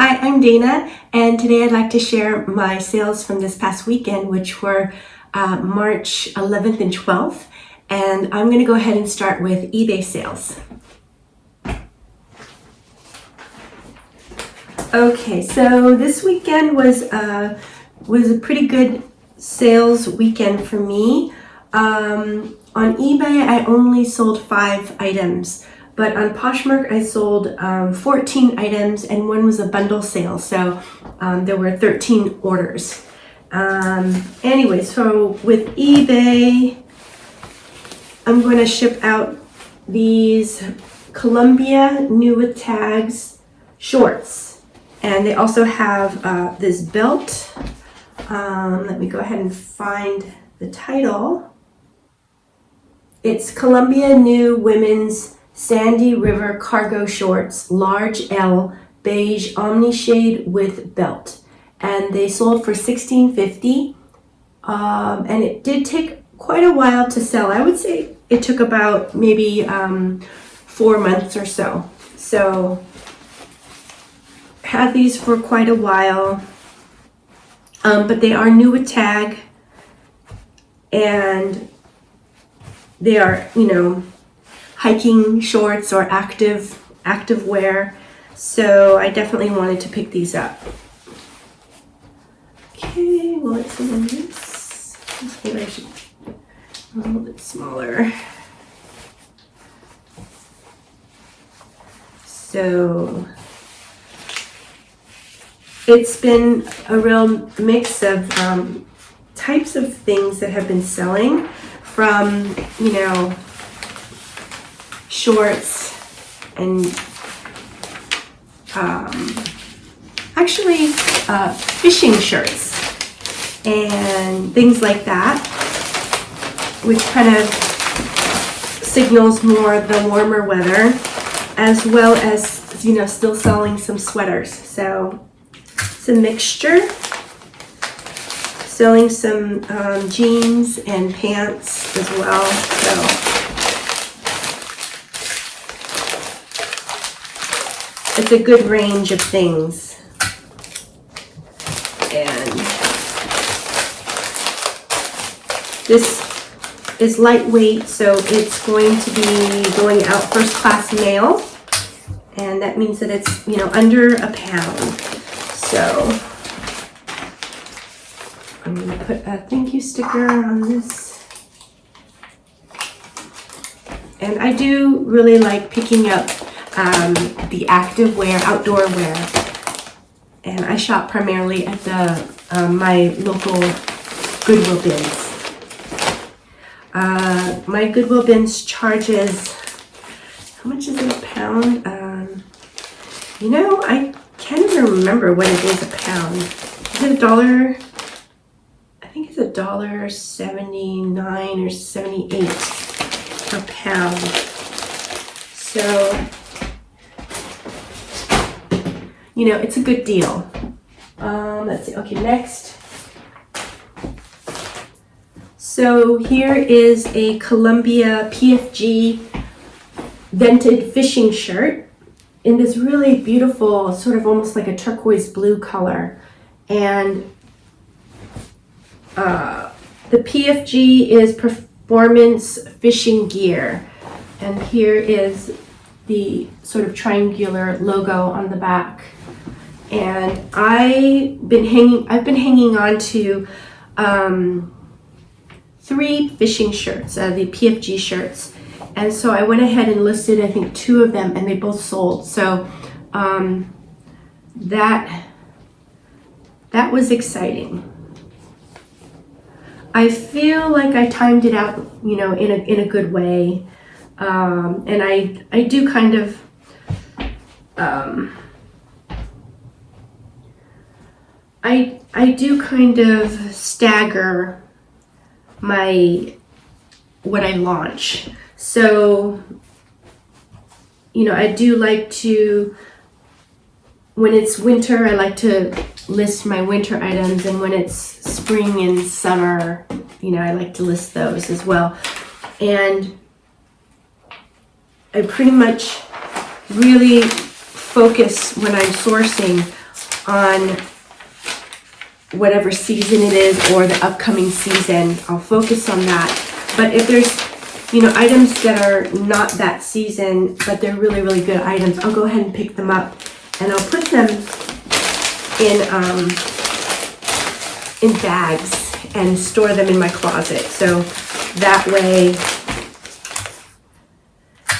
Hi, I'm Dana, and today I'd like to share my sales from this past weekend, which were March 11th and 12th, and I'm going to go ahead and start with eBay sales. Okay, so this weekend was a pretty good sales weekend for me. On eBay, I only sold 5 items. But on Poshmark, I sold 14 items, and one was a bundle sale, so there were 13 orders. Anyway, so with eBay, I'm going to ship out these Columbia New with Tags shorts, and they also have this belt. Let me go ahead and find the title. It's Columbia New Women's Sandy River Cargo Shorts, large L, beige omni shade with belt, and they sold for $16.50. And it did take quite a while to sell. I would say it took about maybe 4 months or so. So had these for quite a while, but they are new with tag, and they are, hiking shorts or active wear. So I definitely wanted to pick these up. Okay, well, let's see this. Maybe I should a little bit smaller. So it's been a real mix of types of things that have been selling, from shorts and actually fishing shirts and things like that, which kind of signals more the warmer weather, as well as still selling some sweaters. So it's a mixture. Selling some jeans and pants as well. So it's a good range of things. And this is lightweight, so it's going to be going out first class mail. And that means that it's, under a pound. So I'm going to put a thank you sticker on this. And I do really like picking up the active wear, outdoor wear. And I shop primarily at my local Goodwill bins. My Goodwill bins charges, how much is it a pound? I can't even remember what it is a pound. Is it $1? I think it's $1.79 or 78 per pound. So, it's a good deal. Let's see. Okay, next. So here is a Columbia PFG vented fishing shirt in this really beautiful, sort of almost like a turquoise blue color. And the PFG is performance fishing gear, and here is the sort of triangular logo on the back. And I've been hanging on to 3 fishing shirts, the PFG shirts, and so I went ahead and listed, I think, 2 of them, and they both sold. So that was exciting. I feel like I timed it out, in a good way, and I do kind of I do kind of stagger what I launch. So I do like to, when it's winter, I like to list my winter items, and when it's spring and summer, I like to list those as well. And I pretty much really focus when I'm sourcing on whatever season it is or the upcoming season. I'll focus on that. But if there's, you know, items that are not that season, but they're really, really good items, I'll go ahead and pick them up and I'll put them in bags and store them in my closet. So that way,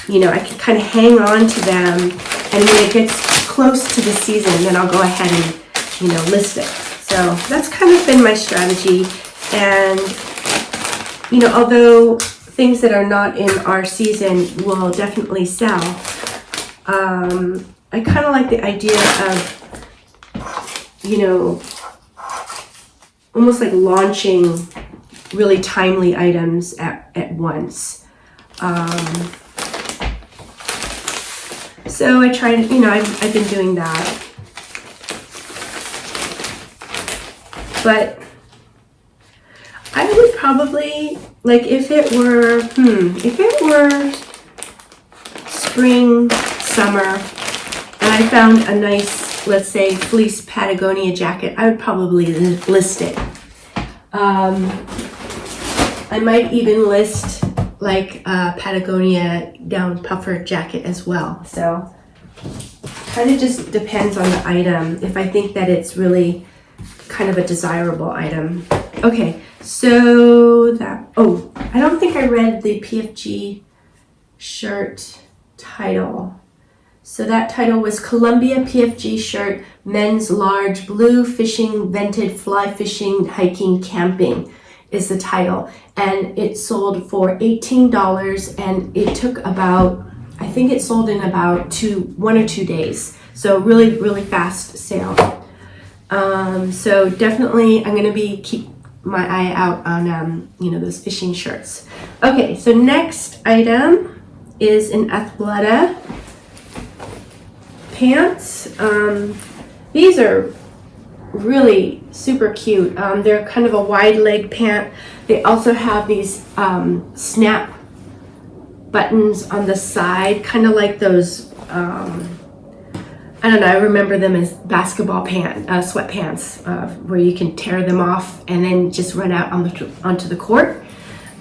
you know, I can kind of hang on to them, and when it gets close to the season, then I'll go ahead and, you know, list it. So that's kind of been my strategy. And, you know, although things that are not in our season will definitely sell, I kind of like the idea of, you know, almost like launching really timely items at once. So I tried, you know, I've been doing that. But I would probably, like, if it were spring, summer, and I found a nice, let's say, fleece Patagonia jacket, I would probably list it. I might even list like a Patagonia down puffer jacket as well. So kind of just depends on the item, if I think that it's really kind of a desirable item. Okay, so that, oh, I don't think I read the PFG shirt title. So that title was Columbia PFG shirt, men's large, blue fishing, vented, fly fishing, hiking, camping is the title. And it sold for $18, and it took about, I think it sold in about 1 or 2 days. So really, really fast sale. So definitely I'm gonna keep my eye out on, you know, those fishing shirts. Okay, so next item is an Athleta pants. These are really super cute. They're kind of a wide leg pant. They also have these snap buttons on the side, kind of like those, I don't know, I remember them as basketball sweatpants, where you can tear them off and then just run out onto the court.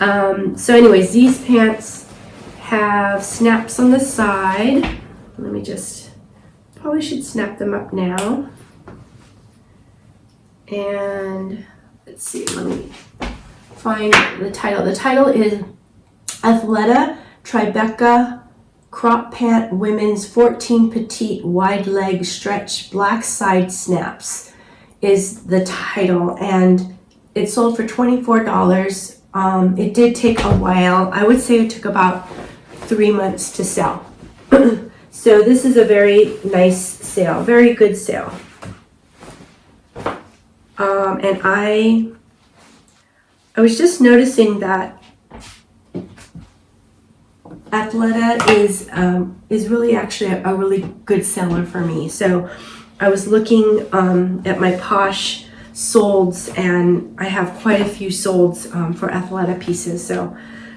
So anyways, these pants have snaps on the side. Let me just, probably should snap them up now. And let's see, let me find the title. The title is Athleta Tribeca Crop Pant Women's 14 Petite Wide Leg Stretch Black Side Snaps is the title, and it sold for $24. It did take a while. I would say it took about 3 months to sell. So this is a very nice sale, very good sale. And I was just noticing that Athleta is really actually a really good seller for me. So I was looking at my Posh solds, and I have quite a few solds for Athleta pieces. So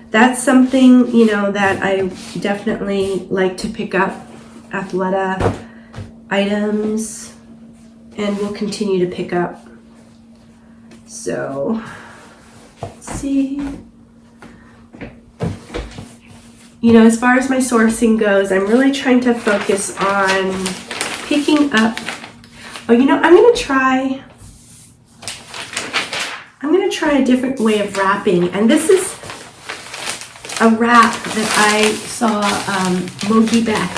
that's something, you know, that I definitely like to pick up, Athleta items, and will continue to pick up. So let's see. You know, as far as my sourcing goes, I'm really trying to focus on picking up. Oh, you know, I'm gonna try a different way of wrapping, and this is a wrap that I saw Mogi Beck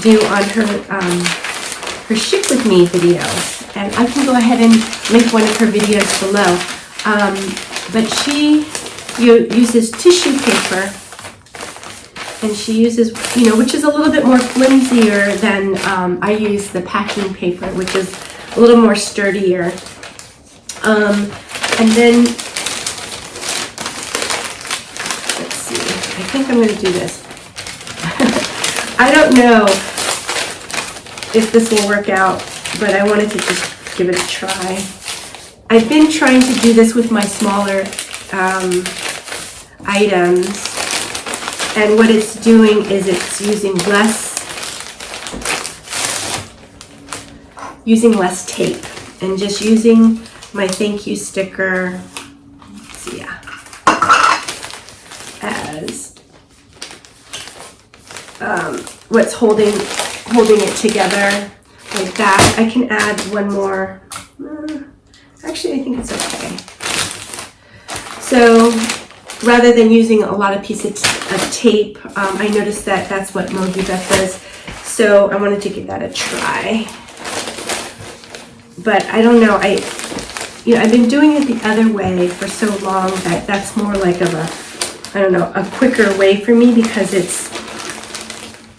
do on her Ship With Me video, and I can go ahead and link one of her videos below. But she uses tissue paper, and she uses, you know, which is a little bit more flimsier than I use the packing paper, which is a little more sturdier. And then, let's see, I think I'm going to do this. I don't know if this will work out, but I wanted to just give it a try. I've been trying to do this with my smaller items, and what it's doing is it's using less using less tape and just using my thank you sticker, so yeah, as what's holding it together like that. I can add one more. Actually, I think it's okay. So rather than using a lot of pieces of tape, I noticed that that's what Mogi Beth does. So I wanted to give that a try. But I don't know, I've been doing it the other way for so long that that's more like of a quicker way for me, because it's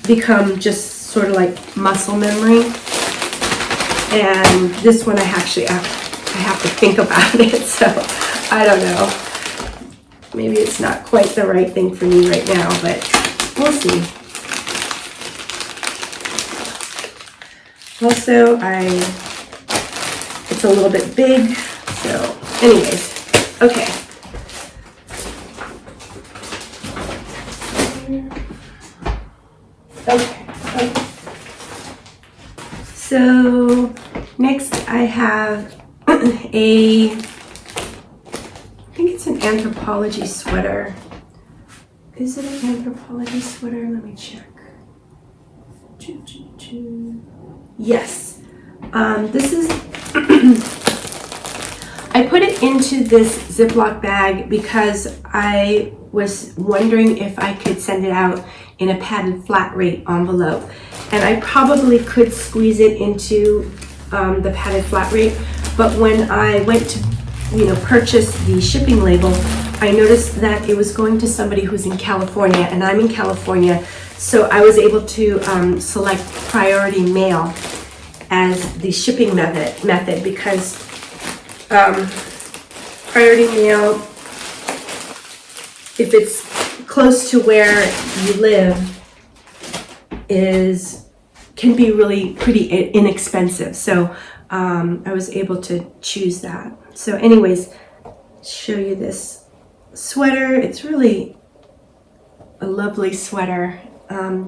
become just sort of like muscle memory. And this one I have to think about it, so I don't know. Maybe it's not quite the right thing for me right now, but we'll see. Also, it's a little bit big, so anyways, okay. Okay. So next I have I think it's an anthropology sweater. Is it an anthropology sweater? Let me check. Yes. This is, I put it into this Ziploc bag because I was wondering if I could send it out in a padded flat rate envelope. And I probably could squeeze it into the padded flat rate, but when I went to purchase the shipping label, I noticed that it was going to somebody who's in California, and I'm in California, so I was able to select priority mail as the shipping method because priority mail, if it's close to where you live, can be really pretty inexpensive. So I was able to choose that. So anyways, show you this sweater. It's really a lovely sweater.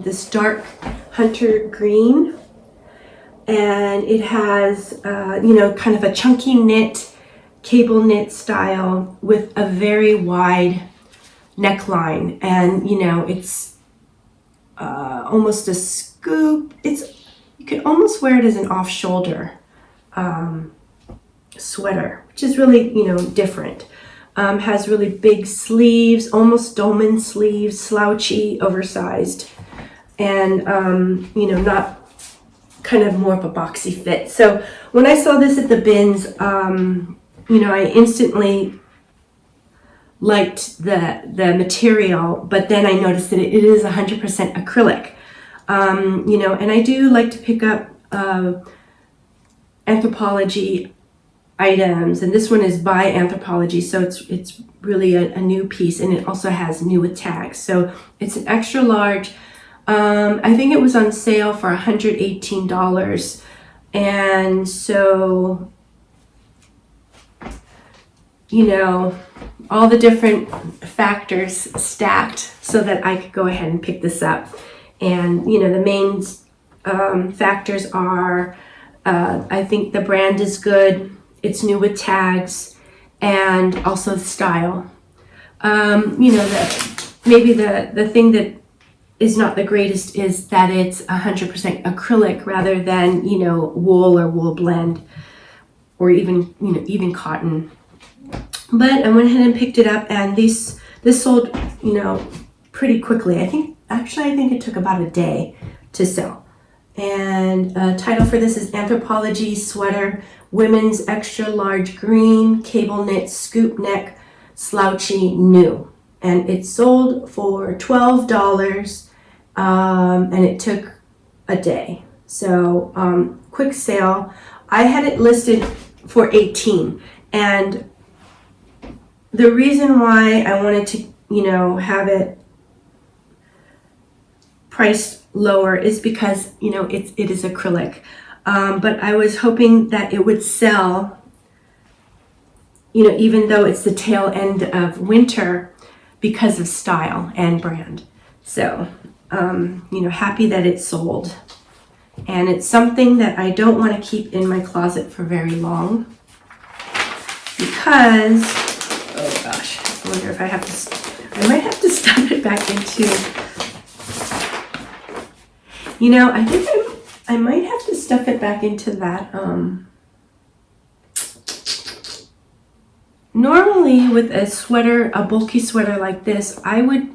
This dark hunter green, and it has kind of a chunky knit, cable knit style with a very wide neckline, and it's almost a scoop. You could almost wear it as an off-shoulder sweater, which is really different. Has really big sleeves, almost dolman sleeves, slouchy, oversized, and not kind of more of a boxy fit. So when I saw this at the bins, I instantly liked the material, but then I noticed that it is 100% acrylic. And I do like to pick up Anthropologie items, and this one is by Anthropologie, so it's really a new piece, and it also has new with tags. So it's an extra large. I think it was on sale for $118, and so all the different factors stacked so that I could go ahead and pick this up. And the main factors are I think the brand is good, it's new with tags, and also style. Maybe the thing that is not the greatest is that it's 100% acrylic rather than wool or wool blend, or even cotton. But I went ahead and picked it up, and this sold pretty quickly. I think it took about a day to sell. And title for this is Anthropologie sweater, women's extra large green, cable knit, scoop neck, slouchy, new. And it sold for $12, and it took a day. So quick sale. I had it listed for $18, and the reason why I wanted to have it priced lower is because it is acrylic, but I was hoping that it would sell even though it's the tail end of winter, because of style and brand. So happy that it sold. And it's something that I don't want to keep in my closet for very long because, oh gosh, I wonder if I might have to stuff it back into, I think I might have to stuff it back into that, normally with a sweater, a bulky sweater like this, I would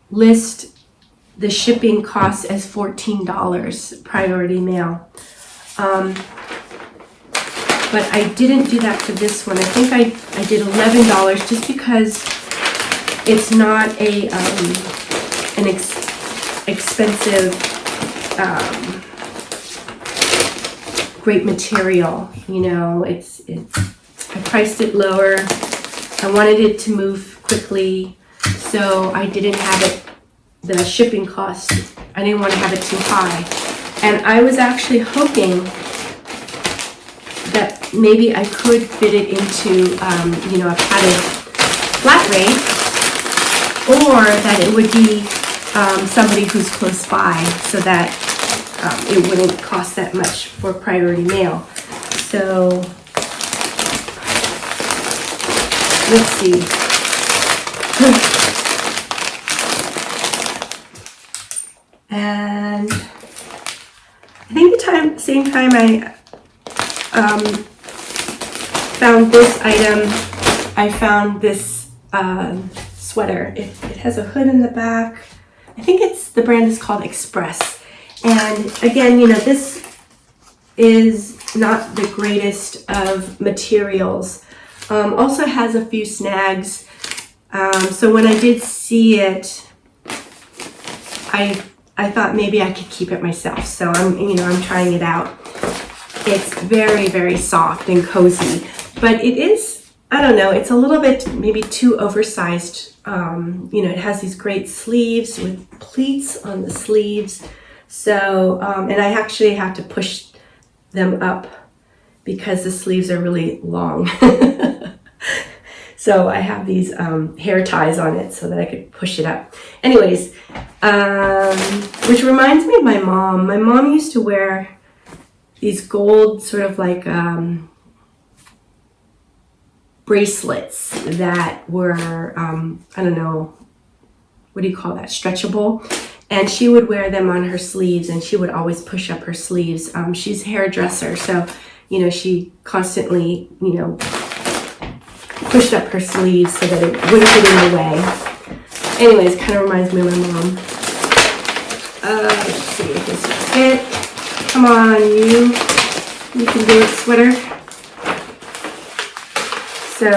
list the shipping cost as $14 priority mail. But I didn't do that for this one. I think I did $11 just because it's not an expensive, great material. I priced it lower. I wanted it to move quickly, so I didn't have it, the shipping cost, I didn't want to have it too high. And I was actually hoping that maybe I could fit it into, a padded flat rate, or that it would be somebody who's close by, so that it wouldn't cost that much for priority mail. So let's see. And I think same time I found this item, I found this sweater. It has a hood in the back. I think the brand is called Express. And again, this is not the greatest of materials. Also has a few snags. So when I did see it, I thought maybe I could keep it myself. So I'm trying it out. It's very, very soft and cozy, but it is, I don't know, it's a little bit maybe too oversized. It has these great sleeves with pleats on the sleeves. So, and I actually have to push them up because the sleeves are really long. So I have these hair ties on it so that I could push it up. Anyways, which reminds me of my mom. My mom used to wear these gold sort of like bracelets that were, I don't know, what do you call that? Stretchable. And she would wear them on her sleeves, and she would always push up her sleeves. She's a hairdresser, so, she constantly, pushed up her sleeves so that it wouldn't get in the way. Anyways, kind of reminds me of my mom. Let's see if this will fit. Come on, you can do it, sweater. So,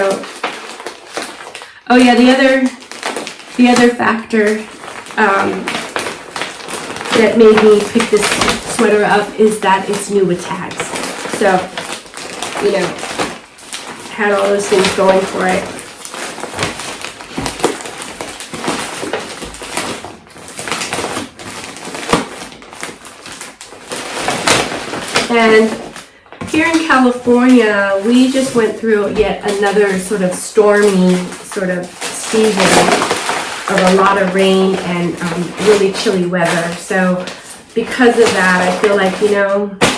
oh yeah, the other factor that made me pick this sweater up is that it's new with tags. So, had all those things going for it. And here in California, we just went through yet another sort of stormy sort of season of a lot of rain and really chilly weather. So because of that, I feel like,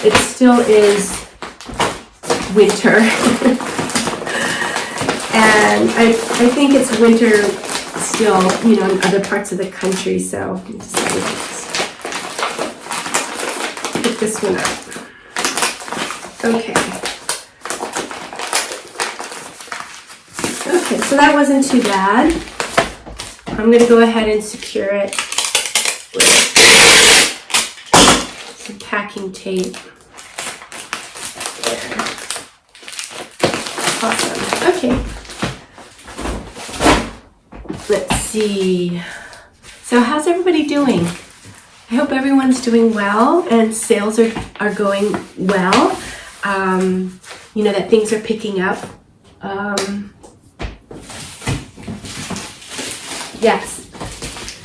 it still is winter. And I think it's winter still, in other parts of the country. So I decided to pick this one up. Okay, so that wasn't too bad. I'm going to go ahead and secure it with some packing tape. There. Awesome. Okay. Let's see. So how's everybody doing? I hope everyone's doing well and sales are going well. That things are picking up. Yes,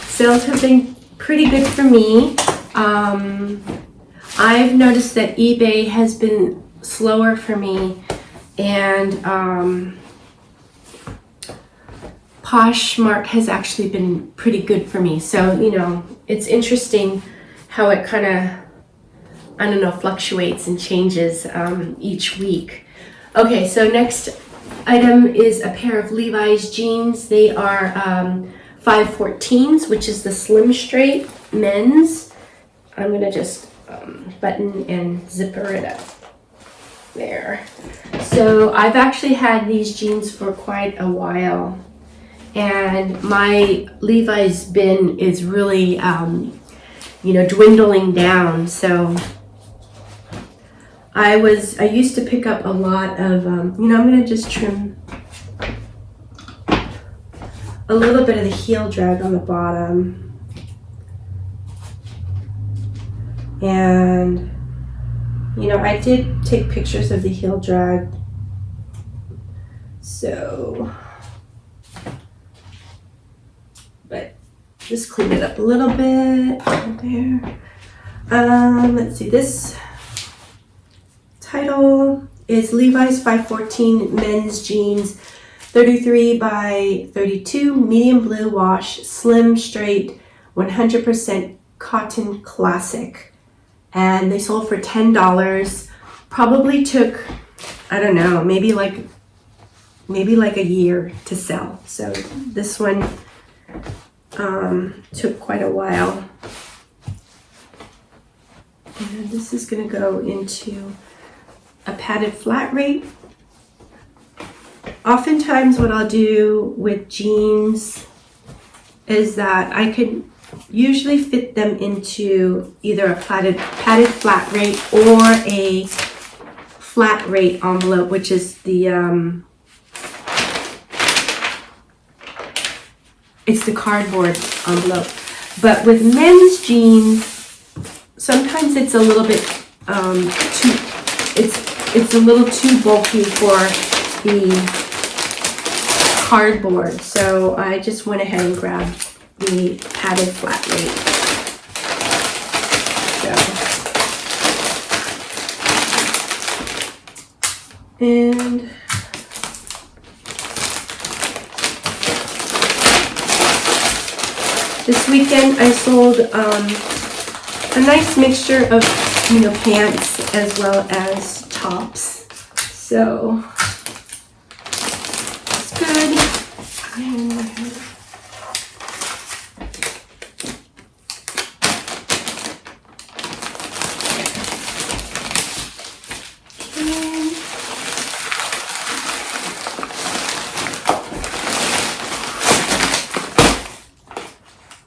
sales have been pretty good for me. I've noticed that eBay has been slower for me, and Poshmark has actually been pretty good for me. So, it's interesting how it kind of I don't know, fluctuates and changes each week. Okay, so next item is a pair of Levi's jeans. They are 514s, which is the slim straight men's. I'm gonna just button and zipper it up there. So I've actually had these jeans for quite a while, and my Levi's bin is really dwindling down. So I used to pick up a lot of I'm gonna just trim a little bit of the heel drag on the bottom, and I did take pictures of the heel drag, but just clean it up a little bit there. Let's see, this title is Levi's 514 men's jeans, 33 by 32, medium blue wash, slim straight, 100% cotton classic. And they sold for $10. Probably took, I don't know, maybe like a year to sell. So this one took quite a while. And this is going to go into a padded flat rate. Oftentimes what I'll do with jeans is that I could usually fit them into either a padded flat rate or a flat rate envelope, which is the it's the cardboard envelope. But with men's jeans, sometimes it's a little bit it's a little too bulky for the cardboard, so I just went ahead and grabbed the padded flat rate. And this weekend I sold a nice mixture of pants as well as tops, so it's good.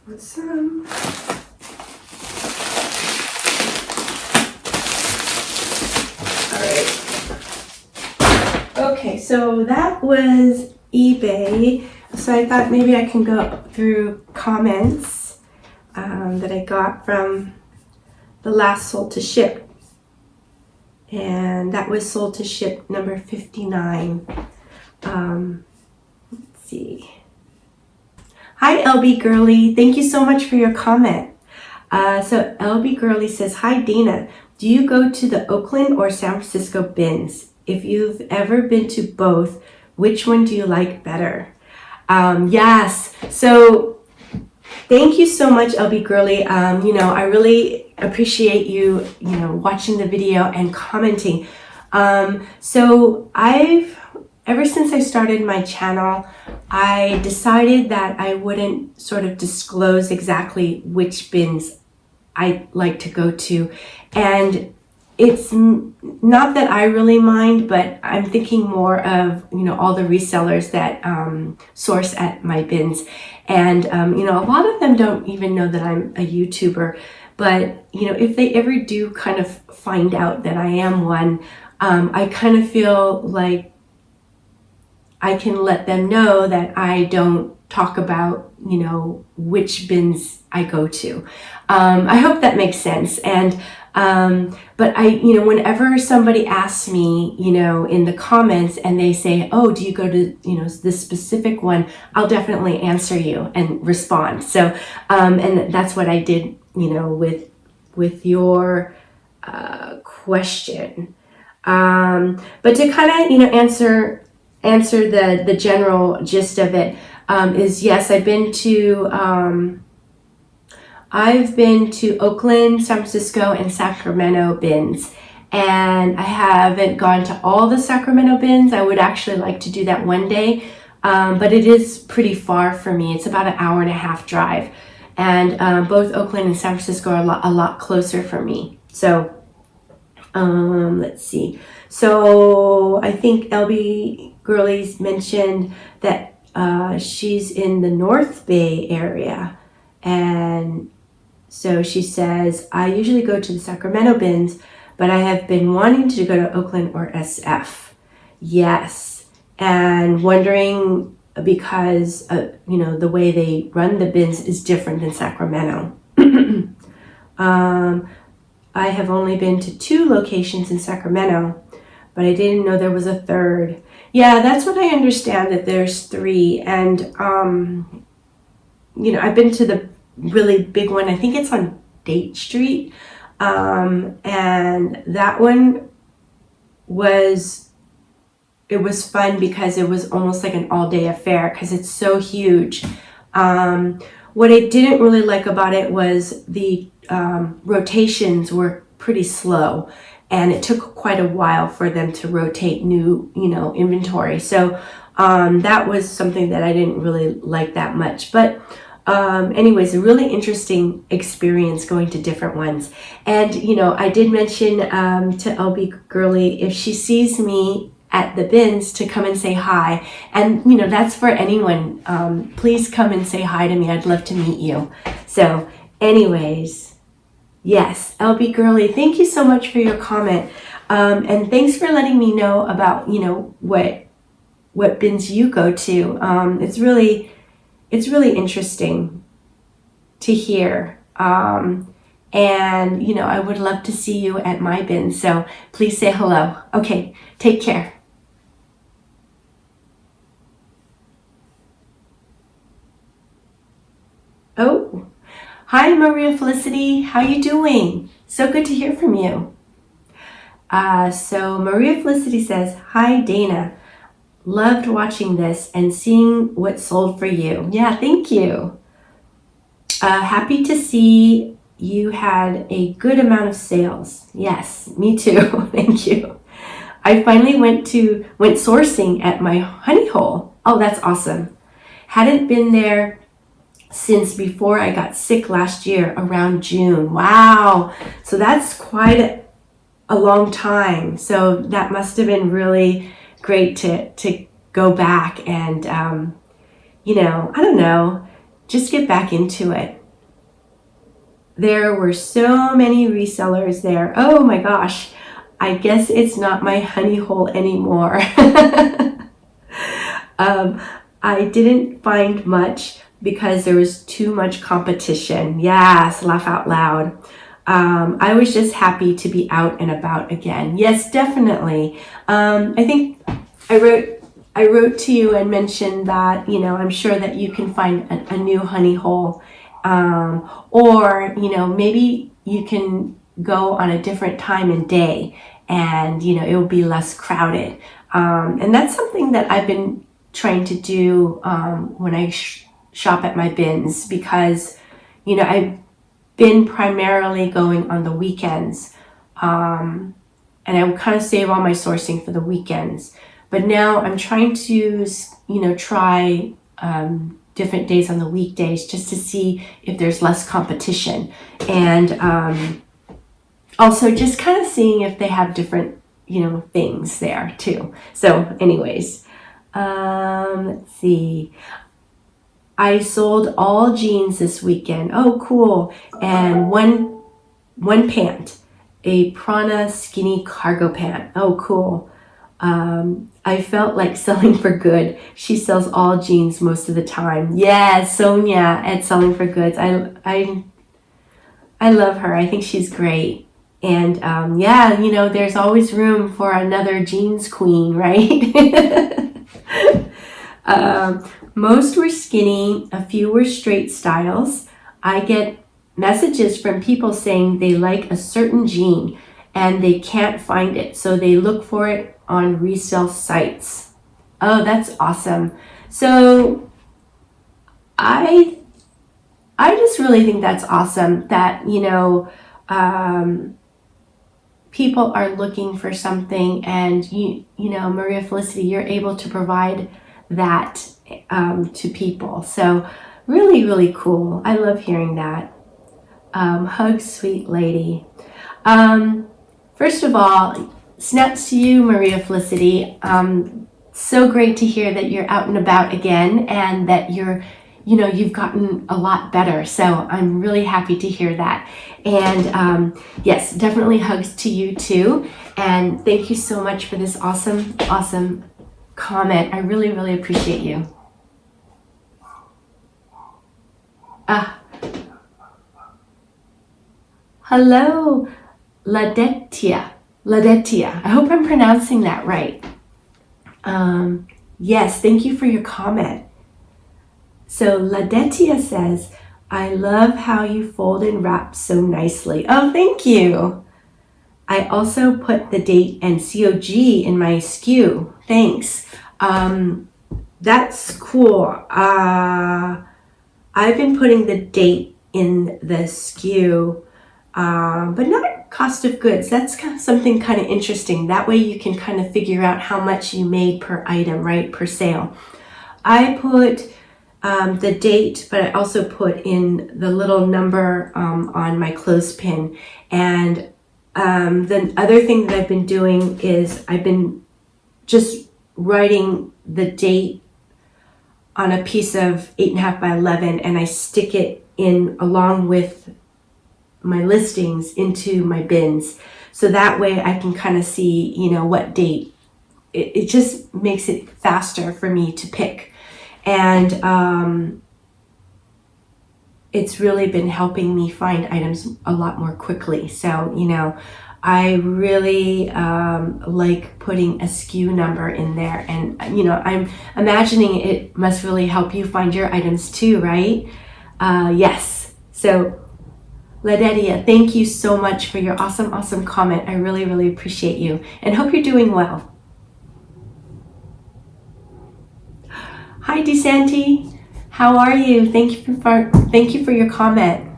Awesome. Okay, so that was eBay. So I thought maybe I can go through comments that I got from the last sold to ship. And that was sold to ship number 59. Let's see. Hi, LB Girly. Thank you so much for your comment. So LB Girly says, hi, Dana. Do you go to the Oakland or San Francisco bins? If you've ever been to both, which one do you like better? Yes. So thank you so much, LB Girly. I really appreciate you, watching the video and commenting. So ever since I started my channel, I decided that I wouldn't sort of disclose exactly which bins I like to go to. And it's not that I really mind, but I'm thinking more of, all the resellers that source at my bins. And, a lot of them don't even know that I'm a YouTuber. But, if they ever do kind of find out that I am one, I kind of feel like I can let them know that I don't talk about, which bins I go to. I hope that makes sense. And but whenever somebody asks me, in the comments and they say, oh, do you go to, this specific one, I'll definitely answer you and respond. So, and that's what I did, with your question. But to kind of, answer the general gist of it, is yes, I've been to I've been to Oakland, San Francisco, and Sacramento bins, and I haven't gone to all the Sacramento bins. I would actually like to do that one day, but it is pretty far for me. It's about an hour and a half drive, and both Oakland and San Francisco are a lot closer for me. So let's see. So I think LB Girlies mentioned that she's in the North Bay area, and so she says, I usually go to the Sacramento bins, but I have been wanting to go to Oakland or SF. Yes, and wondering because the way they run the bins is different than Sacramento. I have only been to 2 locations in Sacramento, but I didn't know there was a third. Yeah, that's what I understand, that there's 3. And, I've been to the really big one. I think it's on Date Street. And that one was fun because it was almost like an all-day affair because it's so huge. What I didn't really like about it was the rotations were pretty slow, and it took quite a while for them to rotate new, inventory. So that was something that I didn't really like that much. But anyways, a really interesting experience going to different ones. And, I did mention to LB Girly, if she sees me at the bins, to come and say hi. And, that's for anyone. Please come and say hi to me. I'd love to meet you. So anyways, yes, LB Girly, thank you so much for your comment. And thanks for letting me know about, what bins you go to. It's really interesting to hear. And, I would love to see you at my bin. So please say hello. Okay, take care. Oh, hi, Maria Felicity. How you doing? So good to hear from you. So Maria Felicity says, hi, Dana. Loved watching this and seeing what sold for you. Yeah, thank you. Happy to see you had a good amount of sales. Yes, me too. Thank you. I finally went sourcing at my honey hole. Oh, that's awesome. Hadn't been there since before I got sick last year around June. Wow. So that's quite a long time. So that must have been really great to go back and, I don't know, just get back into it. There were so many resellers there. Oh my gosh. I guess it's not my honey hole anymore. I didn't find much because there was too much competition. Yes, laugh out loud. I was just happy to be out and about again. Yes, definitely. I think I wrote to you and mentioned that, I'm sure that you can find a new honey hole. Or, maybe you can go on a different time and day and, it will be less crowded. And that's something that I've been trying to do when I shop at my bins because, I've been primarily going on the weekends. And I would kind of save all my sourcing for the weekends. But now I'm trying to, try different days on the weekdays just to see if there's less competition. And also just kind of seeing if they have different, things there too. So anyways, let's see. I sold all jeans this weekend. Oh, cool. And one pant, a Prana skinny cargo pant. Oh, cool. I felt like selling for good. She sells all jeans most of the time. Yeah, Sonia at Selling for Goods. I love her. I think she's great. And there's always room for another jeans queen, right? Most were skinny, a few were straight styles. I get messages from people saying they like a certain jean and they can't find it, so they look for it on resale sites. Oh, that's awesome. So I I just really think that's awesome that, people are looking for something, and Maria Felicity, you're able to provide that to people. So really, really cool. I love hearing that. Hugs, sweet lady. First of all, snaps to you, Maria Felicity. So great to hear that you're out and about again, and that you've gotten a lot better. So I'm really happy to hear that. And yes, definitely hugs to you too. And thank you so much for this awesome, awesome comment. I really, really appreciate you. Hello, Ladetia. I hope I'm pronouncing that right. Yes, thank you for your comment. So Ladetia says, I love how you fold and wrap so nicely. Oh, thank you. I also put the date and COG in my SKU. Thanks. That's cool. I've been putting the date in the SKU, but not cost of goods. That's kind of something kind of interesting. That way you can kind of figure out how much you made per item, right, per sale. I put the date, but I also put in the little number on my clothespin. And the other thing that I've been doing is I've been just writing the date on a piece of 8.5 by 11, and I stick it in along with my listings into my bins. So that way I can kind of see, what date. It just makes it faster for me to pick. And it's really been helping me find items a lot more quickly. So, I really like putting a SKU number in there. And, I'm imagining it must really help you find your items too, right? Yes. So, Ladetia, thank you so much for your awesome, awesome comment. I really, really appreciate you and hope you're doing well. Hi, DeSanti. How are you? Thank you for your comment.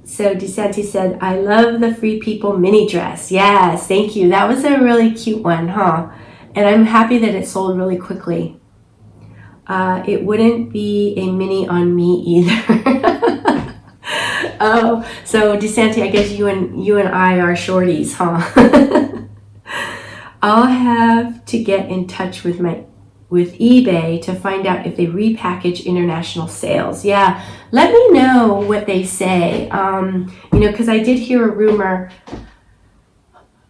So DeSanti said, I love the Free People mini dress. Yes, thank you. That was a really cute one, huh? And I'm happy that it sold really quickly. It wouldn't be a mini on me either. Oh, so DeSanti, I guess you and I are shorties, huh? I'll have to get in touch with eBay to find out if they repackage international sales. Yeah, let me know what they say. Because I did hear a rumor.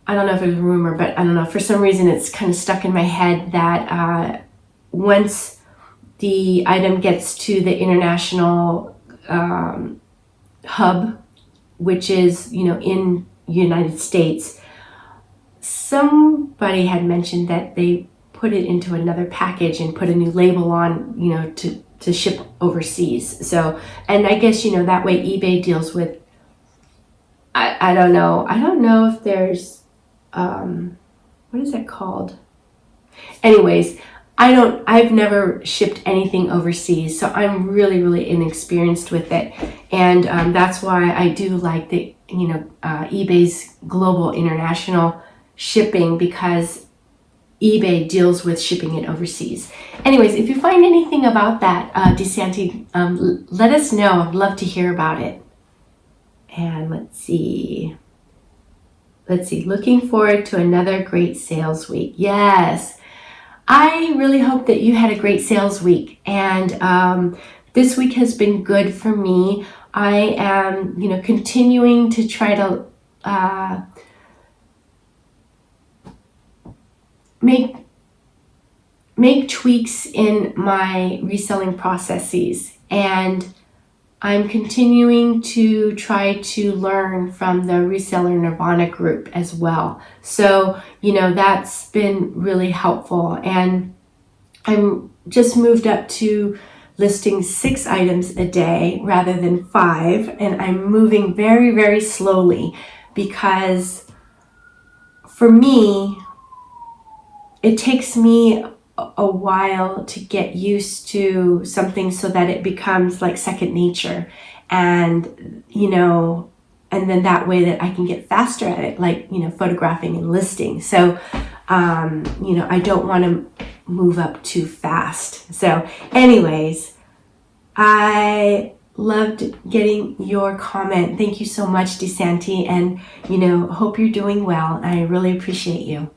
I don't know if it was a rumor, but I don't know. For some reason, it's kind of stuck in my head that once the item gets to the international hub, which is, in United States, somebody had mentioned that they put it into another package and put a new label on, to ship overseas. So, and I guess, that way eBay deals with, I don't know. I don't know if there's, what is that called? Anyways, I've never shipped anything overseas, so I'm really, really inexperienced with it. And that's why I do like the, eBay's global international shipping, because eBay deals with shipping it overseas. Anyways, if you find anything about that, DeSanti, let us know. I'd love to hear about it. And let's see. Looking forward to another great sales week. Yes. I really hope that you had a great sales week, and this week has been good for me. I am, continuing to try to make tweaks in my reselling processes, and I'm continuing to try to learn from the Reseller Nirvana group as well. So, that's been really helpful. And I'm just moved up to listing 6 items a day rather than 5. And I'm moving very, very slowly, because for me, it takes me a while to get used to something so that it becomes like second nature. And, and then that way that I can get faster at it, like, photographing and listing. So, I don't want to move up too fast. So anyways, I loved getting your comment. Thank you so much, DeSanti. And, hope you're doing well. I really appreciate you.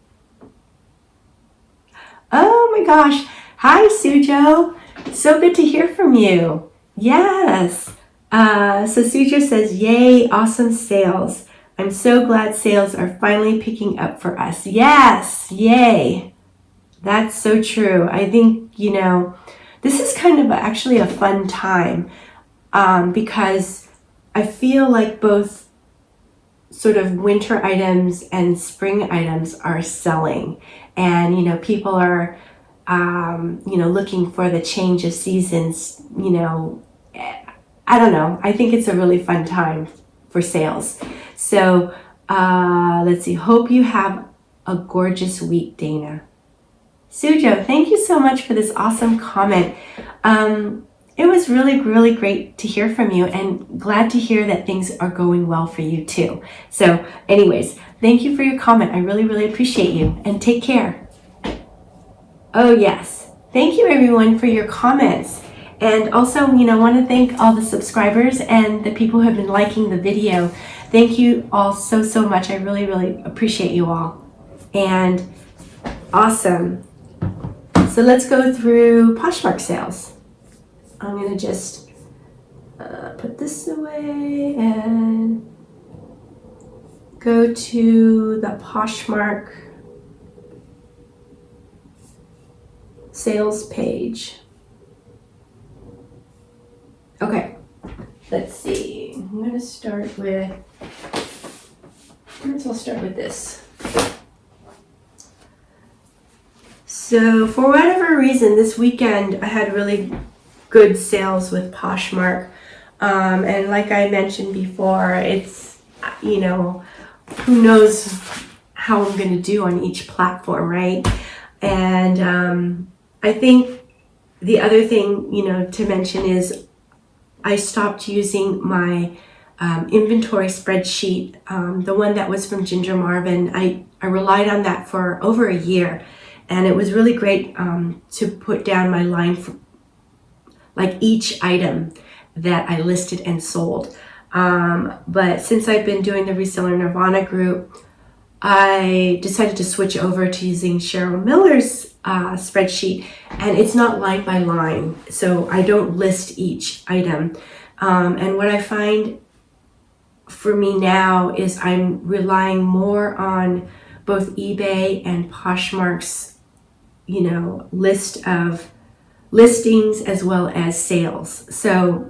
Oh my gosh. Hi, Sujo. So good to hear from you. Yes. So Sujo says, yay, awesome sales. I'm so glad sales are finally picking up for us. Yes, yay. That's so true. I think, this is kind of actually a fun time because I feel like both sort of winter items and spring items are selling. And, people are, looking for the change of seasons, I don't know. I think it's a really fun time for sales. So let's see. Hope you have a gorgeous week, Dana. Sujo, thank you so much for this awesome comment. It was really, really great to hear from you, and glad to hear that things are going well for you too. So anyways, thank you for your comment. I really, really appreciate you, and take care. Oh yes. Thank you everyone for your comments. And also, want to thank all the subscribers and the people who have been liking the video. Thank you all so, so much. I really, really appreciate you all. And awesome. So let's go through Poshmark sales. I'm going to just put this away and go to the Poshmark sales page. Okay, let's see. I'm going to start with, I'll start with this. So for whatever reason, this weekend I had really good sales with Poshmark. And like I mentioned before, it's, who knows how I'm going to do on each platform, right? And I think the other thing, to mention is I stopped using my inventory spreadsheet, the one that was from Ginger Marvin. I relied on that for over a year, and it was really great to put down my line for like each item that I listed and sold. But since I've been doing the Reseller Nirvana group, I decided to switch over to using Cheryl Miller's spreadsheet, and it's not line by line, so I don't list each item. And what I find for me now is I'm relying more on both eBay and Poshmark's, list of listings as well as sales. So,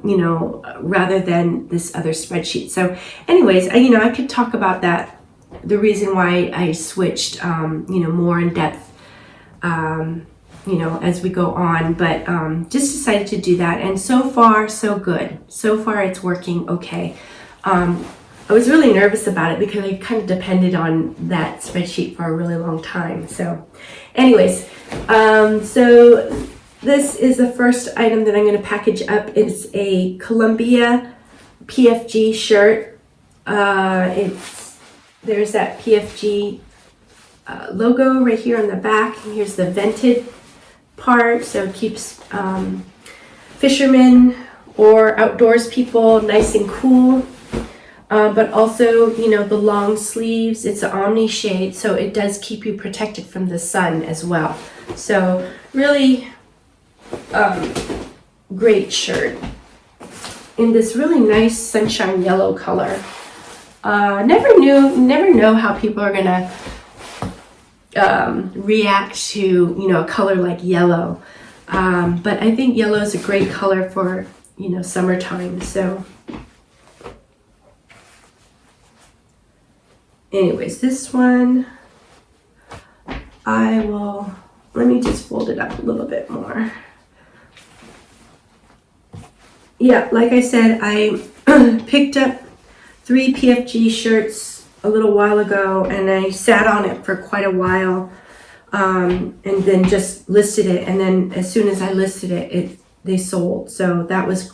rather than this other spreadsheet. So anyways, I could talk about that, the reason why I switched, more in depth, as we go on, but just decided to do that. And so far, so good. So far, it's working okay. I was really nervous about it because I kind of depended on that spreadsheet for a really long time. So anyways, so this is the first item that I'm going to package up. It's a Columbia PFG shirt. There's that PFG logo right here on the back. And here's the vented part, so it keeps fishermen or outdoors people nice and cool. But also, the long sleeves, it's an omni shade, so it does keep you protected from the sun as well. So really great shirt in this really nice sunshine yellow color. Never know how people are gonna react to a color like yellow, but I think yellow is a great color for summertime. So anyways, this one let me just fold it up a little bit more. Yeah, like I said, I picked up 3 PFG shirts a little while ago, and I sat on it for quite a while. and then just listed it. And then as soon as I listed it, they sold. So that was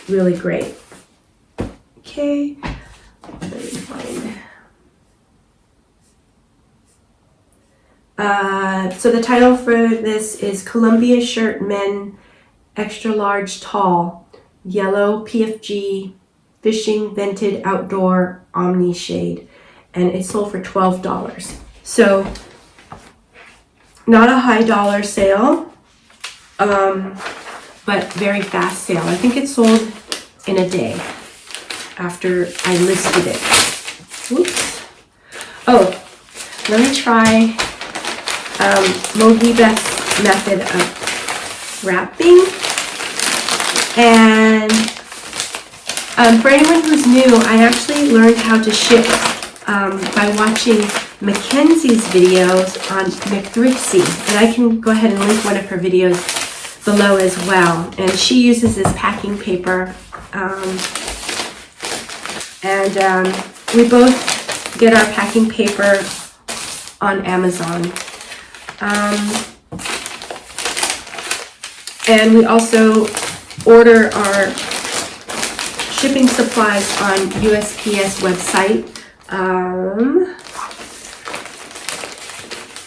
really great. Okay, let me find. So the title for this is Columbia Shirt Men Extra Large Tall Yellow PFG Fishing Vented Outdoor Omni Shade, and it sold for $12. So not a high dollar sale, but very fast sale. I think it sold in a day after I listed it. Oops. Oh, let me try Mogi Beth's method of wrapping. And for anyone who's new, I actually learned how to ship by watching Mackenzie's videos on McThriftsy. And I can go ahead and link one of her videos below as well. And she uses this packing paper. We both get our packing paper on Amazon. And we also order our shipping supplies on USPS website.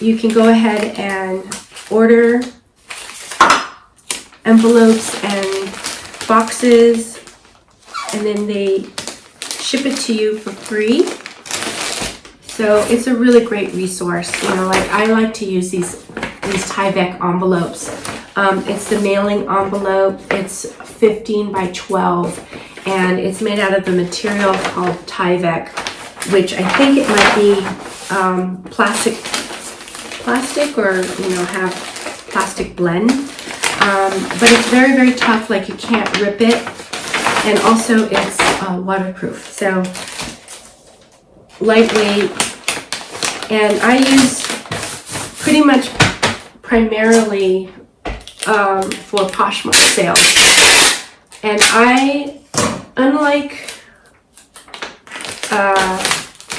You can go ahead and order envelopes and boxes, and then they ship it to you for free. So it's a really great resource. You know, like I like to use these Tyvek envelopes. It's the mailing envelope. It's 15 by 12, and it's made out of the material called Tyvek, which I think it might be plastic, or have plastic blend. But it's very, very tough. Like you can't rip it, and also it's waterproof. So lightweight, and I use pretty much primarily for Poshmark sales. And I, unlike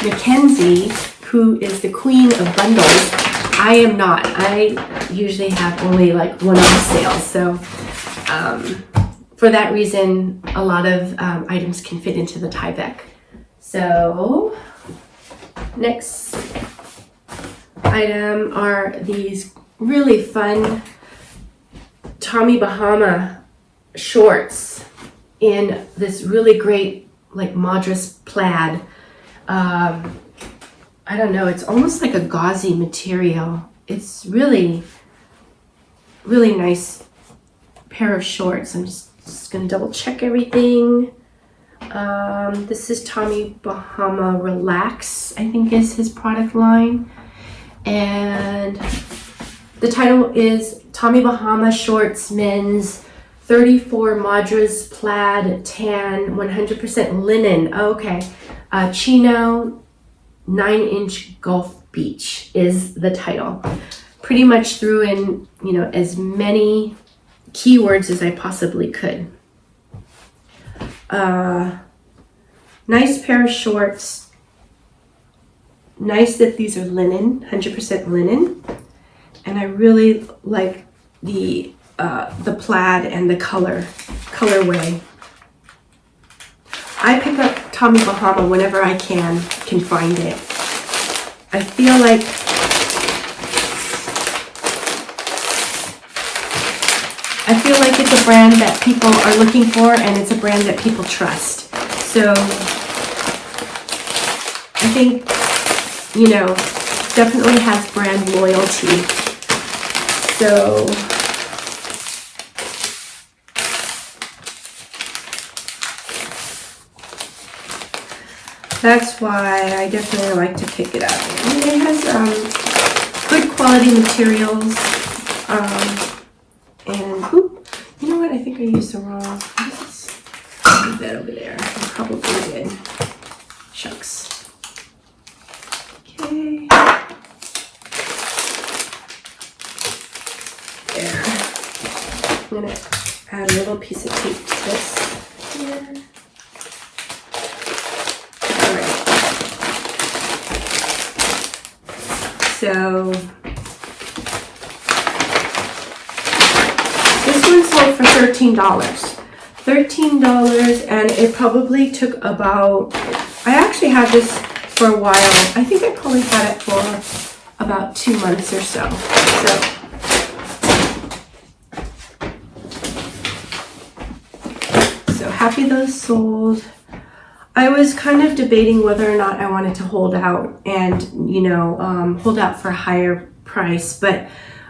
Mackenzie, who is the queen of bundles, I am not. I usually have only like one-off sales. So for that reason, a lot of items can fit into the Tyvek. So next item are these really fun Tommy Bahama shorts in this really great like Madras plaid. I don't know, it's almost like a gauzy material. It's really, really nice pair of shorts. I'm just gonna double check everything. This is Tommy Bahama Relax, I think is his product line. And the title is Tommy Bahama Shorts Men's 34 Madras Plaid Tan 100% Linen. Okay. Chino 9-inch Gulf Beach is the title. Pretty much threw in, as many keywords as I possibly could. Nice pair of shorts. Nice that these are linen, 100% linen. And I really like the plaid and the colorway. I pick up Tommy Bahama whenever I can find it. I feel like it's a brand that people are looking for, and it's a brand that people trust. So I think, definitely has brand loyalty. So that's why I definitely like to pick it up. And it has good quality materials. And you know what? I think I used the wrong. Let's leave that over there. I probably did. Shucks. Okay. There. I'm gonna add a little piece of tape to this here. So sold for $13. $13, and it probably took about, I actually had this for a while. I think I probably had it for about 2 months or so. So happy those sold. I was kind of debating whether or not I wanted to hold out and, hold out for a higher price, but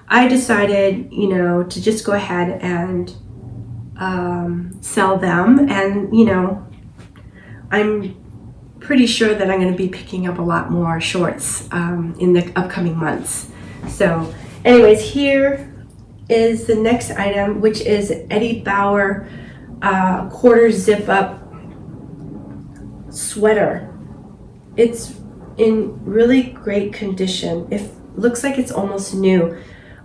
I decided, to just go ahead and sell them. And, I'm pretty sure that I'm going to be picking up a lot more shorts in the upcoming months. So anyways, here is the next item, which is Eddie Bauer quarter zip up sweater. It's in really great condition. It looks like it's almost new.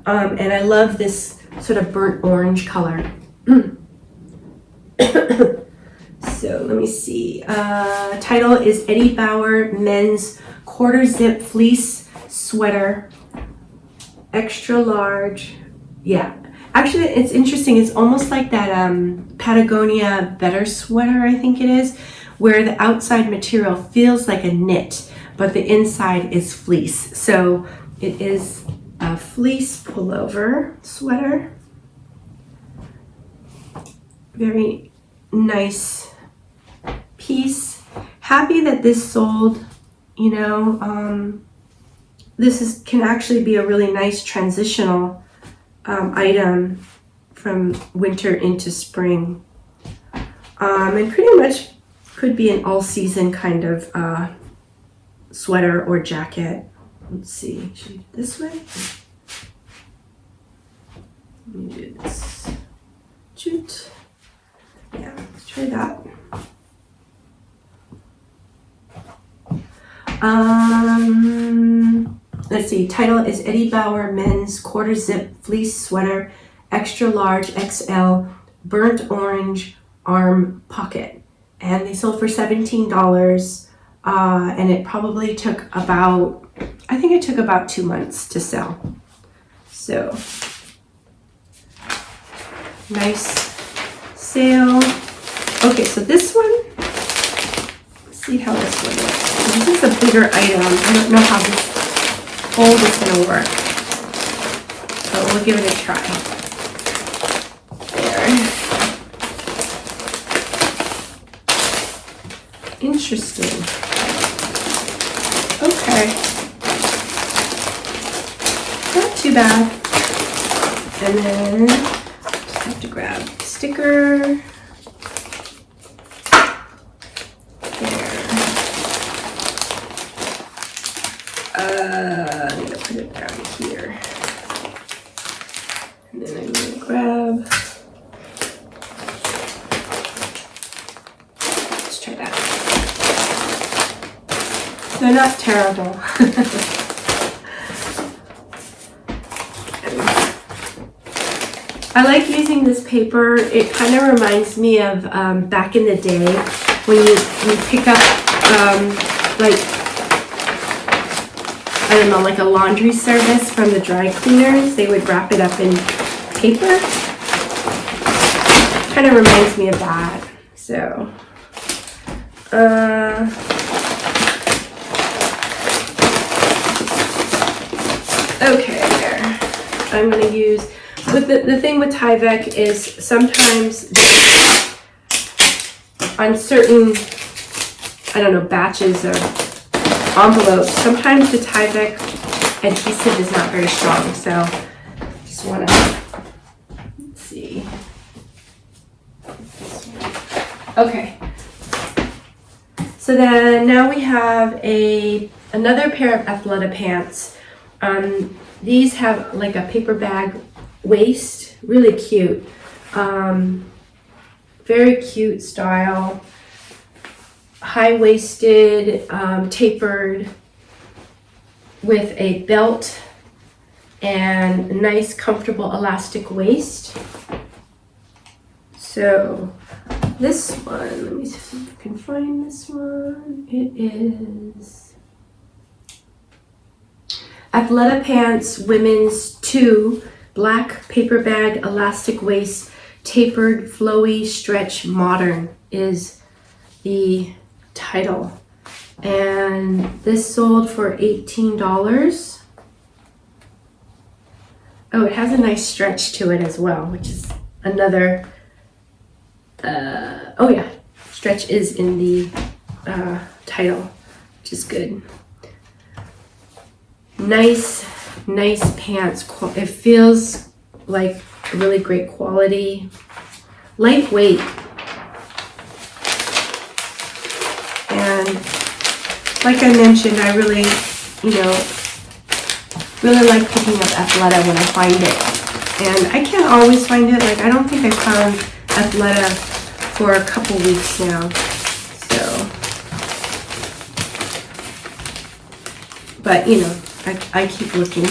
And I love this sort of burnt orange color. So let me see. Title is Eddie Bauer Men's Quarter Zip Fleece Sweater, extra large. Yeah, actually it's interesting. It's almost like that Patagonia Better sweater, I think it is, where the outside material feels like a knit, but the inside is fleece. So it is a fleece pullover sweater. Very nice piece. Happy that this sold. This can actually be a really nice transitional item from winter into spring, and pretty much could be an all-season kind of sweater or jacket. Let's see, should we do it this way? Let me do this. Shoot. Yeah, let's try that. Let's see, title is Eddie Bauer Men's Quarter Zip Fleece Sweater, extra large XL, burnt orange arm pocket. And they sold for $17, and it probably took about, I think it took about 2 months to sell. So, nice sale. Okay, so this one, let's see how this one looks. This is a bigger item. I don't know how this fold is going to work, but we'll give it a try. There. Interesting. Okay. Not too bad. And then just have to grab the sticker. I'm going to put it down here. And then I'm going to grab, let's try that. They're not terrible. I like using this paper. It kind of reminds me of back in the day when you pick up I don't know, like a laundry service from the dry cleaners. They would wrap it up in paper. Kind of reminds me of that. So, okay, there. I'm going to use, with the thing with Tyvek is sometimes on certain, I don't know, batches or envelopes, sometimes the Tyvek adhesive is not very strong, so just want to, let's see. Okay, so then now we have another pair of Athleta pants. These have like a paper bag waist, really cute, very cute style. High-waisted, tapered, with a belt and a nice, comfortable elastic waist. So this one, let me see if I can find this one. It is Athleta Pants Women's 2 Black Paper Bag Elastic Waist Tapered, Flowy, Stretch, Modern is the title. And this sold for $18. Oh, it has a nice stretch to it as well, which is another, oh yeah, stretch is in the title, which is good. Nice pants. It feels like really great quality. Lightweight. And like I mentioned, I really, really like picking up Athleta when I find it. And I can't always find it. Like, I don't think I found Athleta for a couple weeks now. So, but I keep looking.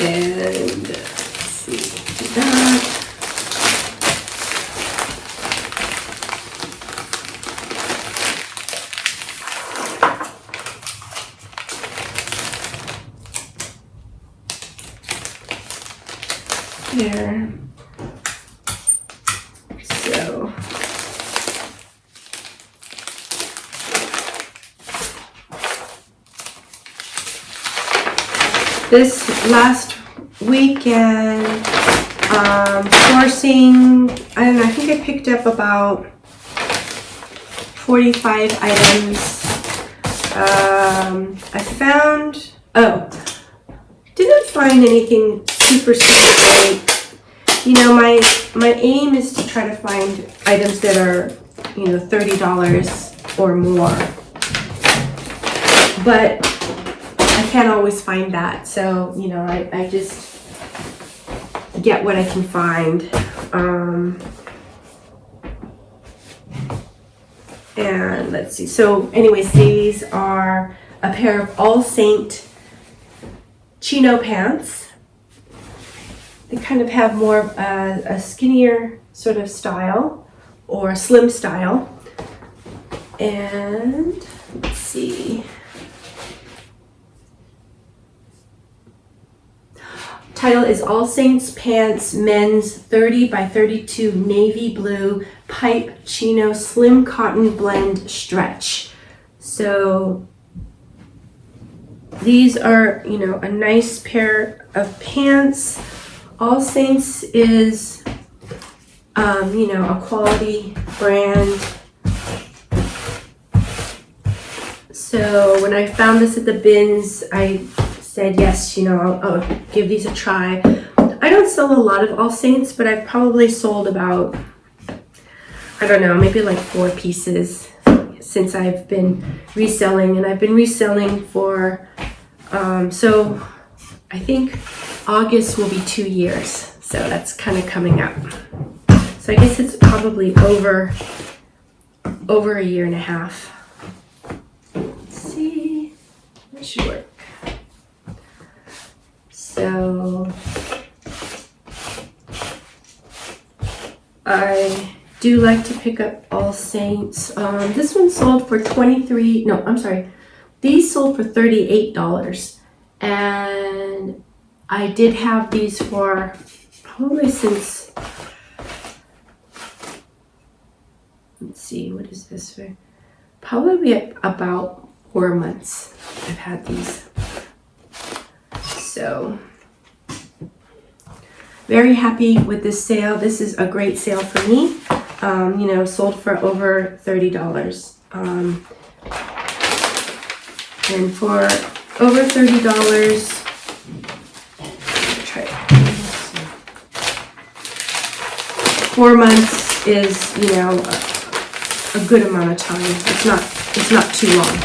And let's see that. There. So this last weekend, sourcing, I don't know, I think I picked up about 45 items. I found, didn't find anything super great. My aim is to try to find items that are, $30 or more. But I can't always find that. So, I just get what I can find. And let's see. So anyways, these are a pair of All Saint chino pants. They kind of have more of a skinnier sort of style or slim style. And let's see. Title is All Saints Pants Men's 30 by 32 Navy Blue Pipe Chino Slim Cotton Blend Stretch. So these are, a nice pair of pants. All Saints is, a quality brand. So when I found this at the bins, I said, yes, I'll give these a try. I don't sell a lot of All Saints, but I've probably sold about, I don't know, maybe like 4 pieces since I've been reselling. And I've been reselling for, so I think August will be 2 years. So that's kind of coming up. So I guess it's probably over a year and a half. Let's see, that should work. So I do like to pick up All Saints. This one sold for these sold for $38. And I did have these for probably since, let's see, what is this for? Probably about 4 months I've had these. So very happy with this sale. This is a great sale for me. Sold for over $30. And for over $30, try it. 4 months is, a good amount of time. It's not too long.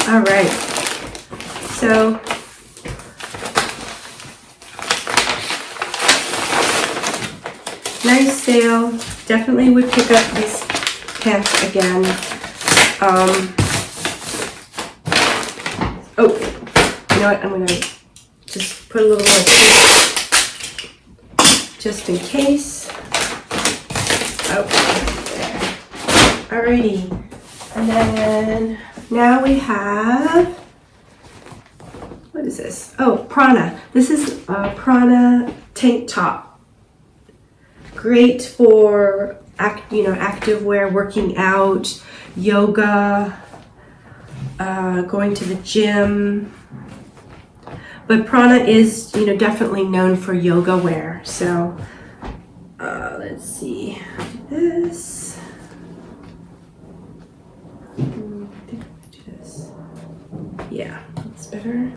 All right. So nice sale. Definitely would pick up these pants again. Oh, you know what? I'm gonna just put a little bit just in case. Okay, there. Alrighty. And then now we have, what is this? Oh, Prana. This is a Prana tank top. Great for active wear, working out, yoga, going to the gym. But Prana is, definitely known for yoga wear. So let's see, this. I think I'll do this. Yeah, that's better.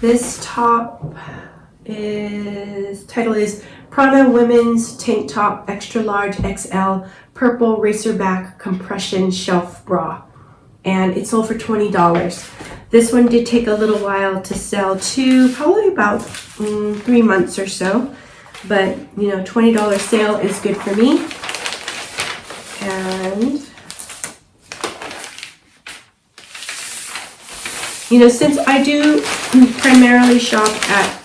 This top title is Prana Women's Tank Top Extra Large XL Purple Racerback Compression Shelf Bra. And it sold for $20. This one did take a little while to sell too, probably about 3 months or so. But, $20 sale is good for me. And, since I do primarily shop at,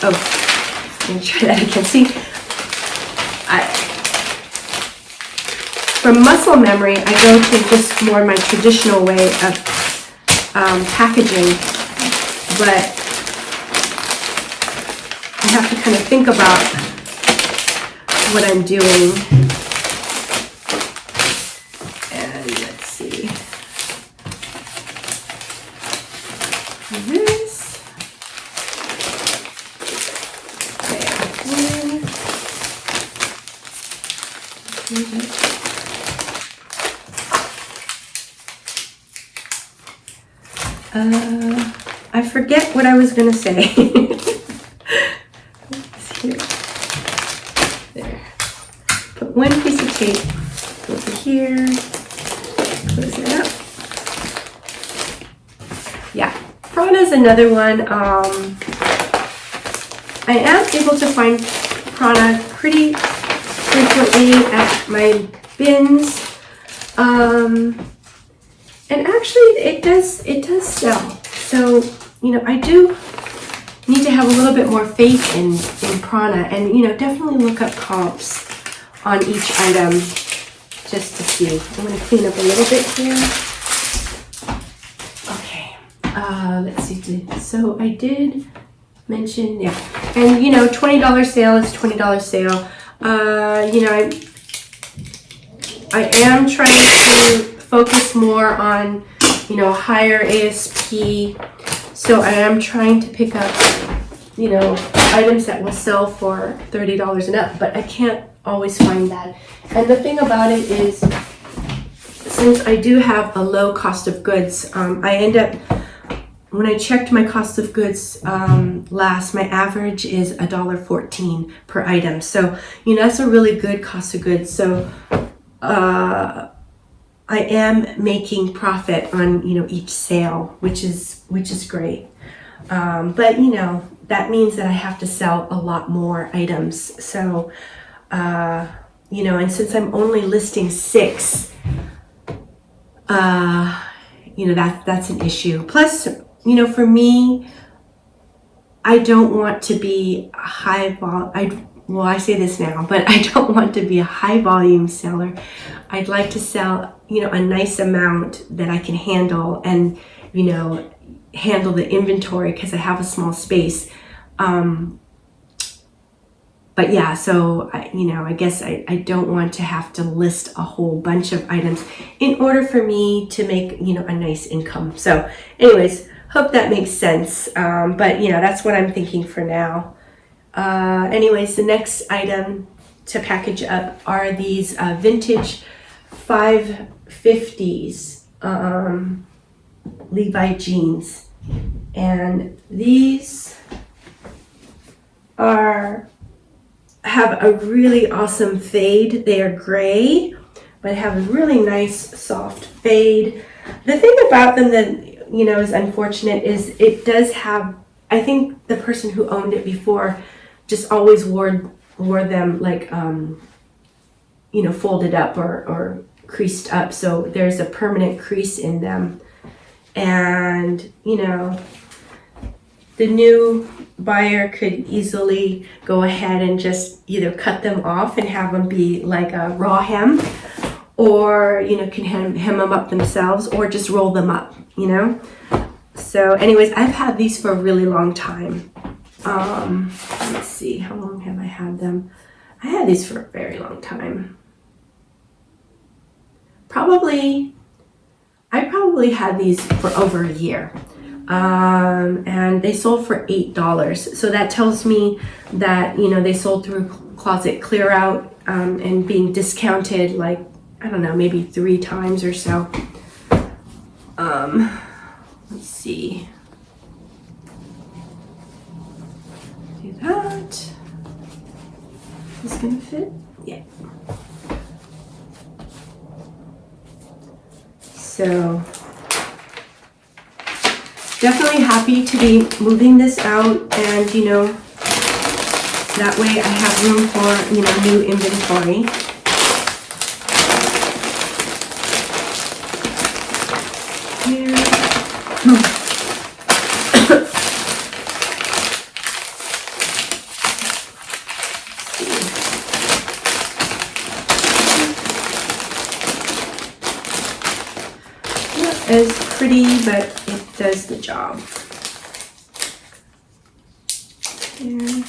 let me try that again. See, from muscle memory, I go to just more my traditional way of packaging, but I have to kind of think about what I'm doing. And let's see. This. I forget what I was going to say. Here. There. Put one piece of tape over here. Close it up. Yeah. Prana is another one. I am able to find Prana pretty frequently at my bins. And actually it does sell. So, I do need to have a little bit more faith in Prana, and definitely look up comps on each item just to see. I'm going to clean up a little bit here. Okay. Let's see. So I did mention, yeah. And $20 sale is $20 sale. I am trying to focus more on, higher ASP. So I am trying to pick up, items that will sell for $30 and up, but I can't always find that. And the thing about it is, since I do have a low cost of goods, I end up, when I checked my cost of goods last, my average is $1.14 per item. So, that's a really good cost of goods. So, I am making profit on, each sale, which is great. But, that means that I have to sell a lot more items. So, and since I'm only listing 6, that's an issue. Plus, for me, I don't want to be a I say this now, but I don't want to be a high volume seller. I'd like to sell, a nice amount that I can handle and, handle the inventory because I have a small space. But yeah, so, I guess I don't want to have to list a whole bunch of items in order for me to make, a nice income. So anyways, hope that makes sense. But, that's what I'm thinking for now. Anyways, the next item to package up are these vintage 550s Levi jeans. And these have a really awesome fade. They are gray but have a really nice soft fade. The thing about them that, you know, is unfortunate is it does have, I think the person who owned it before just always wore them like, you know, folded up or creased up. So there's a permanent crease in them. And, you know, the new buyer could easily go ahead and just either cut them off and have them be like a raw hem, or, you know, can hem them up themselves, or just roll them up, you know. So anyways, I've had these for a really long time. Let's see, how long have I had them? I had these for a very long time. I probably had these for over a year. And they sold for $8. So that tells me that, you know, they sold through closet clear out, and being discounted, like, I don't know, maybe 3 times or so. Let's see. Do that. Is this gonna fit? Yeah. So definitely happy to be moving this out, and, you know, that way I have room for, you know, new inventory. Not as pretty, but it does the job. There.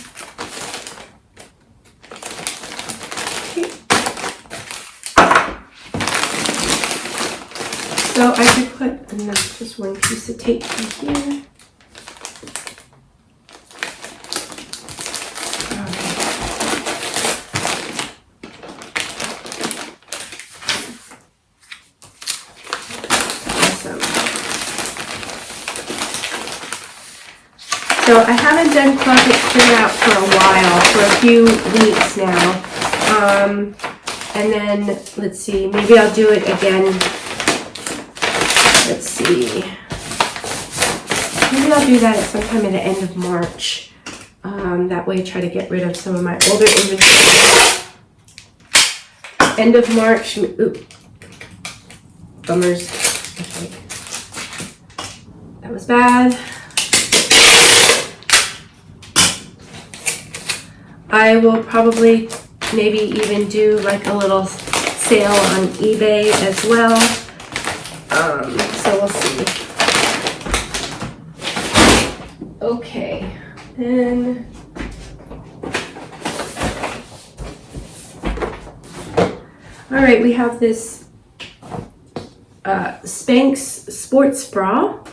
Okay. So I could put just one piece of tape in here. So I haven't done closet clear out for a while, for a few weeks now. And then, let's see, maybe I'll do it again. Let's see. Maybe I'll do that at sometime at the end of March. That way try to get rid of some of my older inventory. End of March, ooh, bummers. Okay. That was bad. I will probably maybe even do like a little sale on eBay as well. So we'll see. Okay, then all right, we have this Spanx sports bra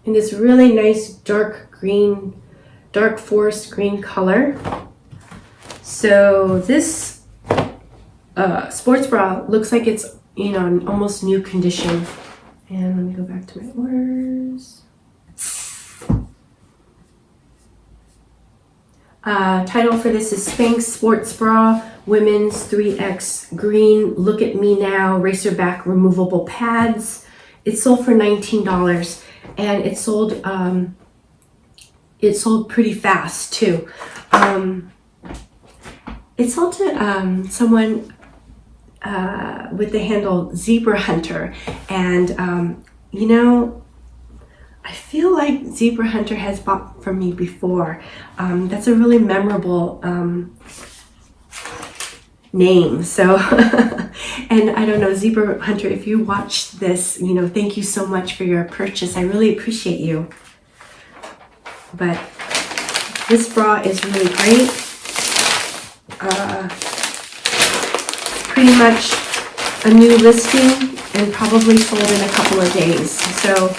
in this really nice dark green, dark forest green color. So this sports bra looks like it's, you know, in almost new condition. And let me go back to my orders. Title for this is Spanx Sports Bra, Women's 3X Green, Look at Me Now, Racerback Removable Pads. It sold for $19, and it sold pretty fast too. It sold to someone with the handle Zebra Hunter, and you know, I feel like Zebra Hunter has bought from me before. That's a really memorable name. So, and I don't know, Zebra Hunter, if you watch this, you know, thank you so much for your purchase. I really appreciate you. But this bra is really great. Pretty much a new listing and probably sold in a couple of days. So,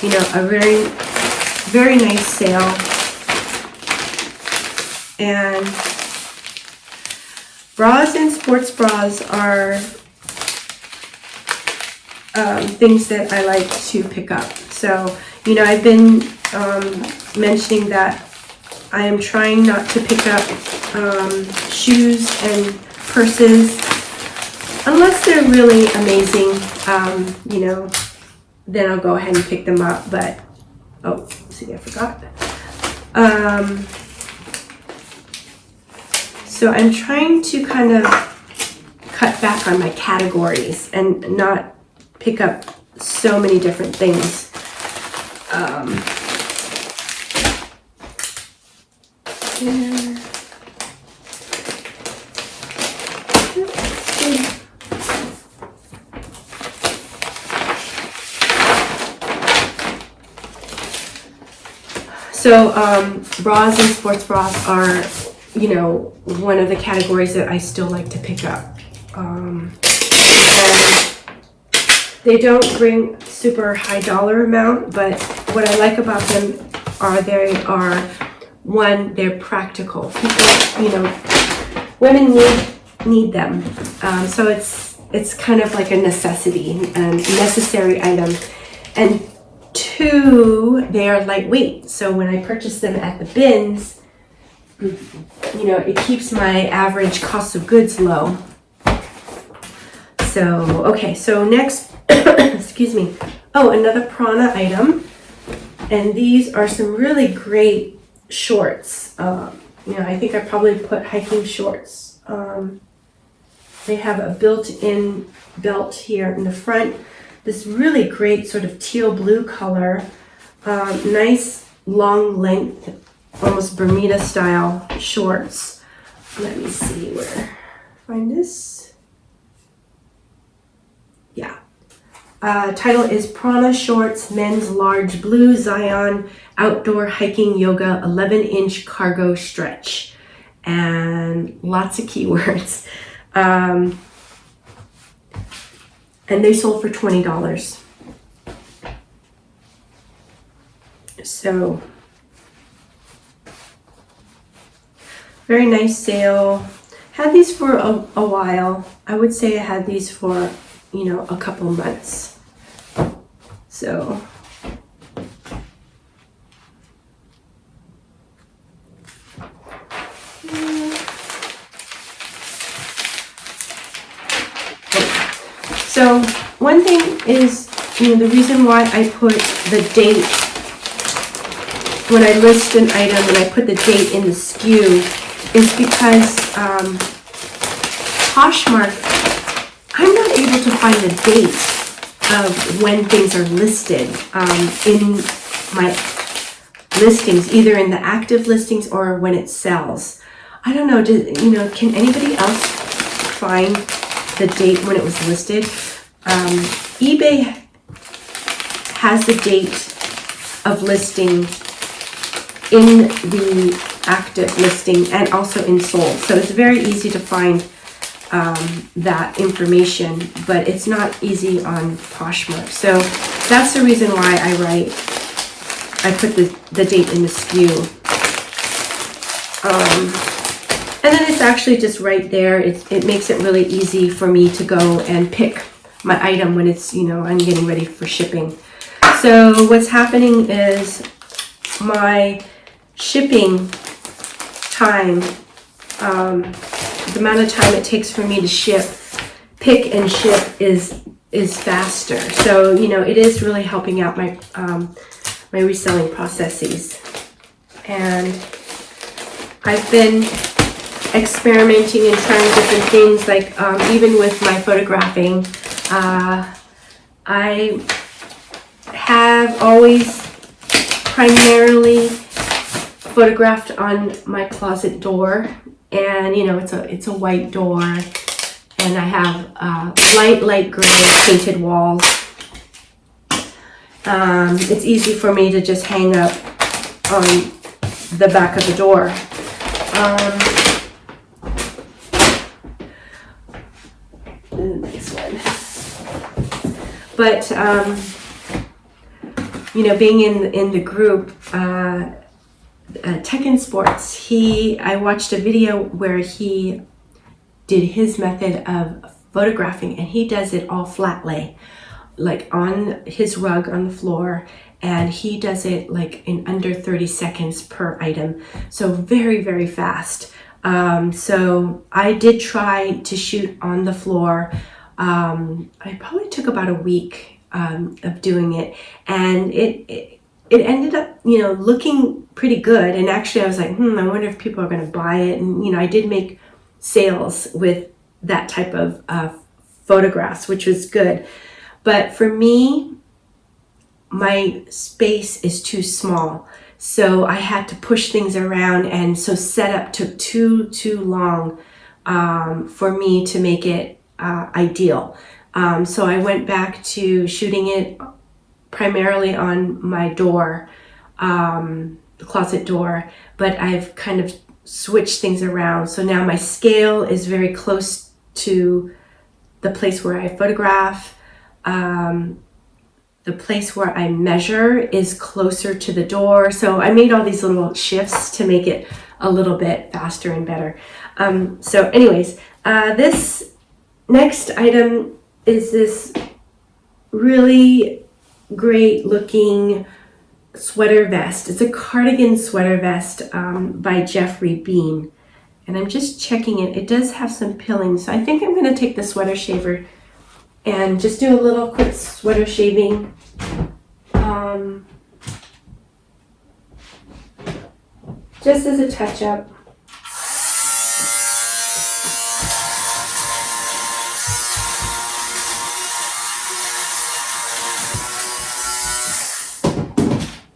you know, a very, very nice sale. And bras and sports bras are things that I like to pick up. So, you know, I've been mentioning that I am trying not to pick up shoes and purses unless they're really amazing, you know, then I'll go ahead and pick them up. But, oh, see, I forgot. So I'm trying to kind of cut back on my categories and not pick up so many different things. Yeah. So bras and sports bras are, you know, one of the categories that I still like to pick up. And they don't bring super high dollar amount, but what I like about them are one, they're practical. People, you know, women need them. So it's kind of like a necessity, a necessary item. And two, they are lightweight. So when I purchase them at the bins, you know, it keeps my average cost of goods low. So, okay, so next, excuse me. Oh, another Prana item. And these are some really great shorts. You know, I think I probably put hiking shorts. They have a built-in belt here in the front. This really great sort of teal blue color. Nice long length, almost Bermuda style shorts. Let me see where, find this. Yeah. Title is Prana Shorts Men's Large Blue Zion Outdoor Hiking Yoga 11-inch Cargo Stretch. And lots of keywords. And they sold for $20. So, very nice sale. Had these for a while. I would say I had these for, you know, a couple months. So, so one thing is, you know, the reason why I put the date when I list an item and I put the date in the SKU is because Poshmark, I'm not able to find the date of when things are listed in my listings, either in the active listings or when it sells. I don't know, you know, can anybody else find the date when it was listed? eBay has the date of listing in the active listing and also in sold. So it's very easy to find that information, but it's not easy on Poshmark. So that's the reason why I put the date in the SKU. And then it's actually just right there. It makes it really easy for me to go and pick my item when it's, you know, I'm getting ready for shipping. So what's happening is my shipping time, the amount of time it takes for me to pick and ship is faster. So, you know, it is really helping out my my reselling processes. And I've been experimenting and trying different things, like even with my photographing. I have always primarily photographed on my closet door, and you know, it's a white door, and I have light gray painted walls. It's easy for me to just hang up on the back of the door. The next one. But you know, being in the group, Tech and Sports, I watched a video where he did his method of photographing, and he does it all flat lay, like on his rug on the floor, and he does it like in under 30 seconds per item. So very, very fast. So I did try to shoot on the floor I probably took about a week of doing it, and it ended up, looking pretty good. And actually I was like, I wonder if people are going to buy it. And, I did make sales with that type of photographs, which was good. But for me, my space is too small. So I had to push things around. And so setup took too long for me to make it ideal. So I went back to shooting it primarily on my door, the closet door, but I've kind of switched things around. So now my scale is very close to the place where I photograph. The place where I measure is closer to the door. So I made all these little shifts to make it a little bit faster and better. So anyways, this next item is this really great looking sweater vest. It's a cardigan sweater vest by Jeffrey Bean. And I'm just checking it. It does have some pilling. So I think I'm going to take the sweater shaver and just do a little quick sweater shaving. Just as a touch up.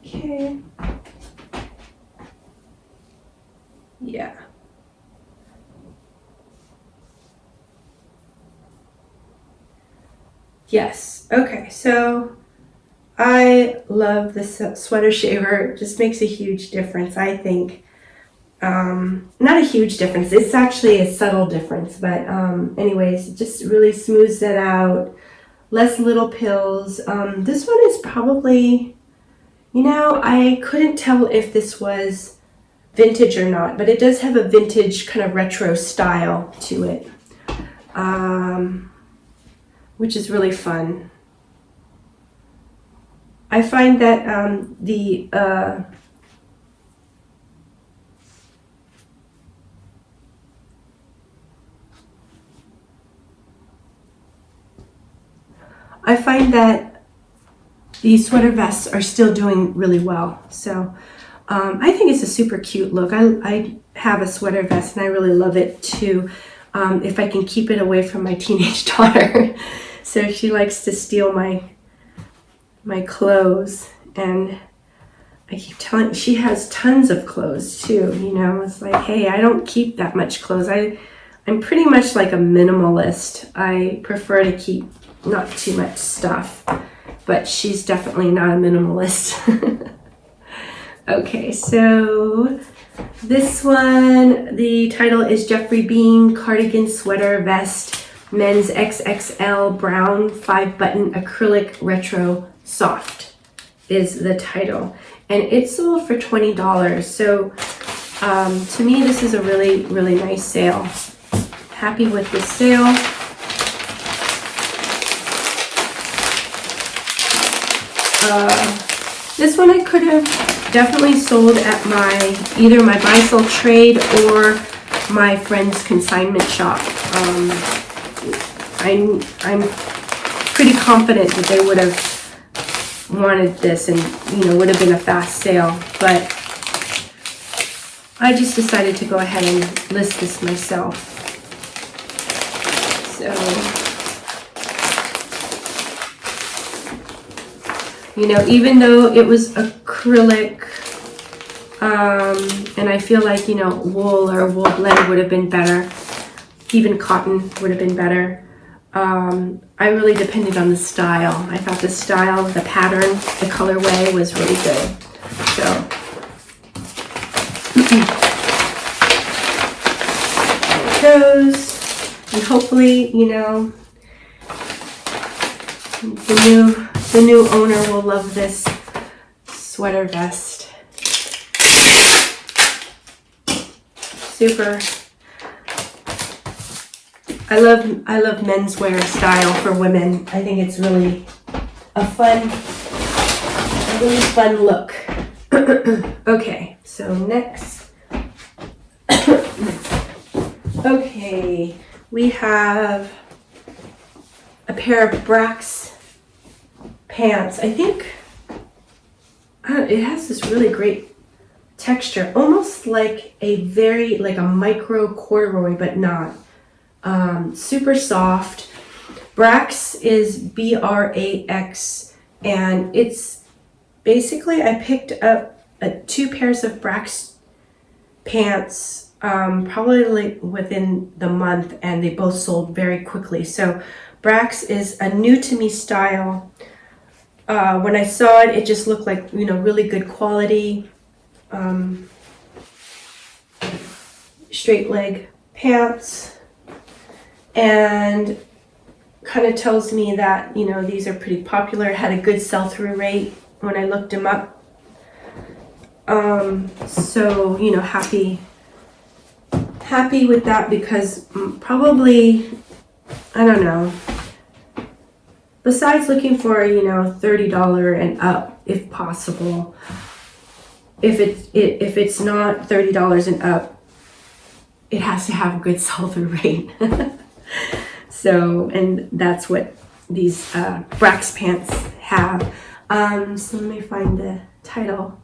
Okay. Yeah. Yes. Okay. So I love this sweater shaver. It just makes a huge difference, I think. Not a huge difference. It's actually a subtle difference. But anyways, it just really smooths it out. Less little pills. This one is probably, I couldn't tell if this was vintage or not, but it does have a vintage kind of retro style to it, which is really fun. I find that these sweater vests are still doing really well. So I think it's a super cute look. I have a sweater vest and I really love it too, if I can keep it away from my teenage daughter. So she likes to steal my clothes, and I keep telling, she has tons of clothes too, it's like, hey, I don't keep that much clothes. I'm pretty much like a minimalist. I prefer to keep not too much stuff, but she's definitely not a minimalist. Okay, so this one, the title is Jeffrey Bean Cardigan Sweater Vest, Men's XXL Brown 5-Button Acrylic Retro Soft is the title. And it sold for $20. So to me, this is a really, really nice sale. Happy with this sale. This one I could have definitely sold at either my buy sell trade or my friend's consignment shop. I'm pretty confident that they would have wanted this and would have been a fast sale, but I just decided to go ahead and list this myself. So even though it was acrylic, and I feel like, wool or wool blend would have been better. Even cotton would have been better. I really depended on the style. I thought the style, the pattern, the colorway was really good. So, there it goes. And hopefully, the new owner will love this sweater vest. Super. I love menswear style for women. I think it's really a really fun look. Okay, so next. Okay, we have pair of Brax pants. I think it has this really great texture, almost like like a micro corduroy, but not. Super soft. Brax is Brax, and it's basically, I picked up 2 pairs of Brax pants probably like within the month, and they both sold very quickly. So Brax is a new to me style. When I saw it, it just looked like, really good quality. Straight leg pants, and kind of tells me that, these are pretty popular. It had a good sell-through rate when I looked them up. So, happy with that, because probably, I don't know, besides looking for, $30 and up if possible, if it's not $30 and up, it has to have a good sell-through rate. So, and that's what these Brax pants have. So let me find the title.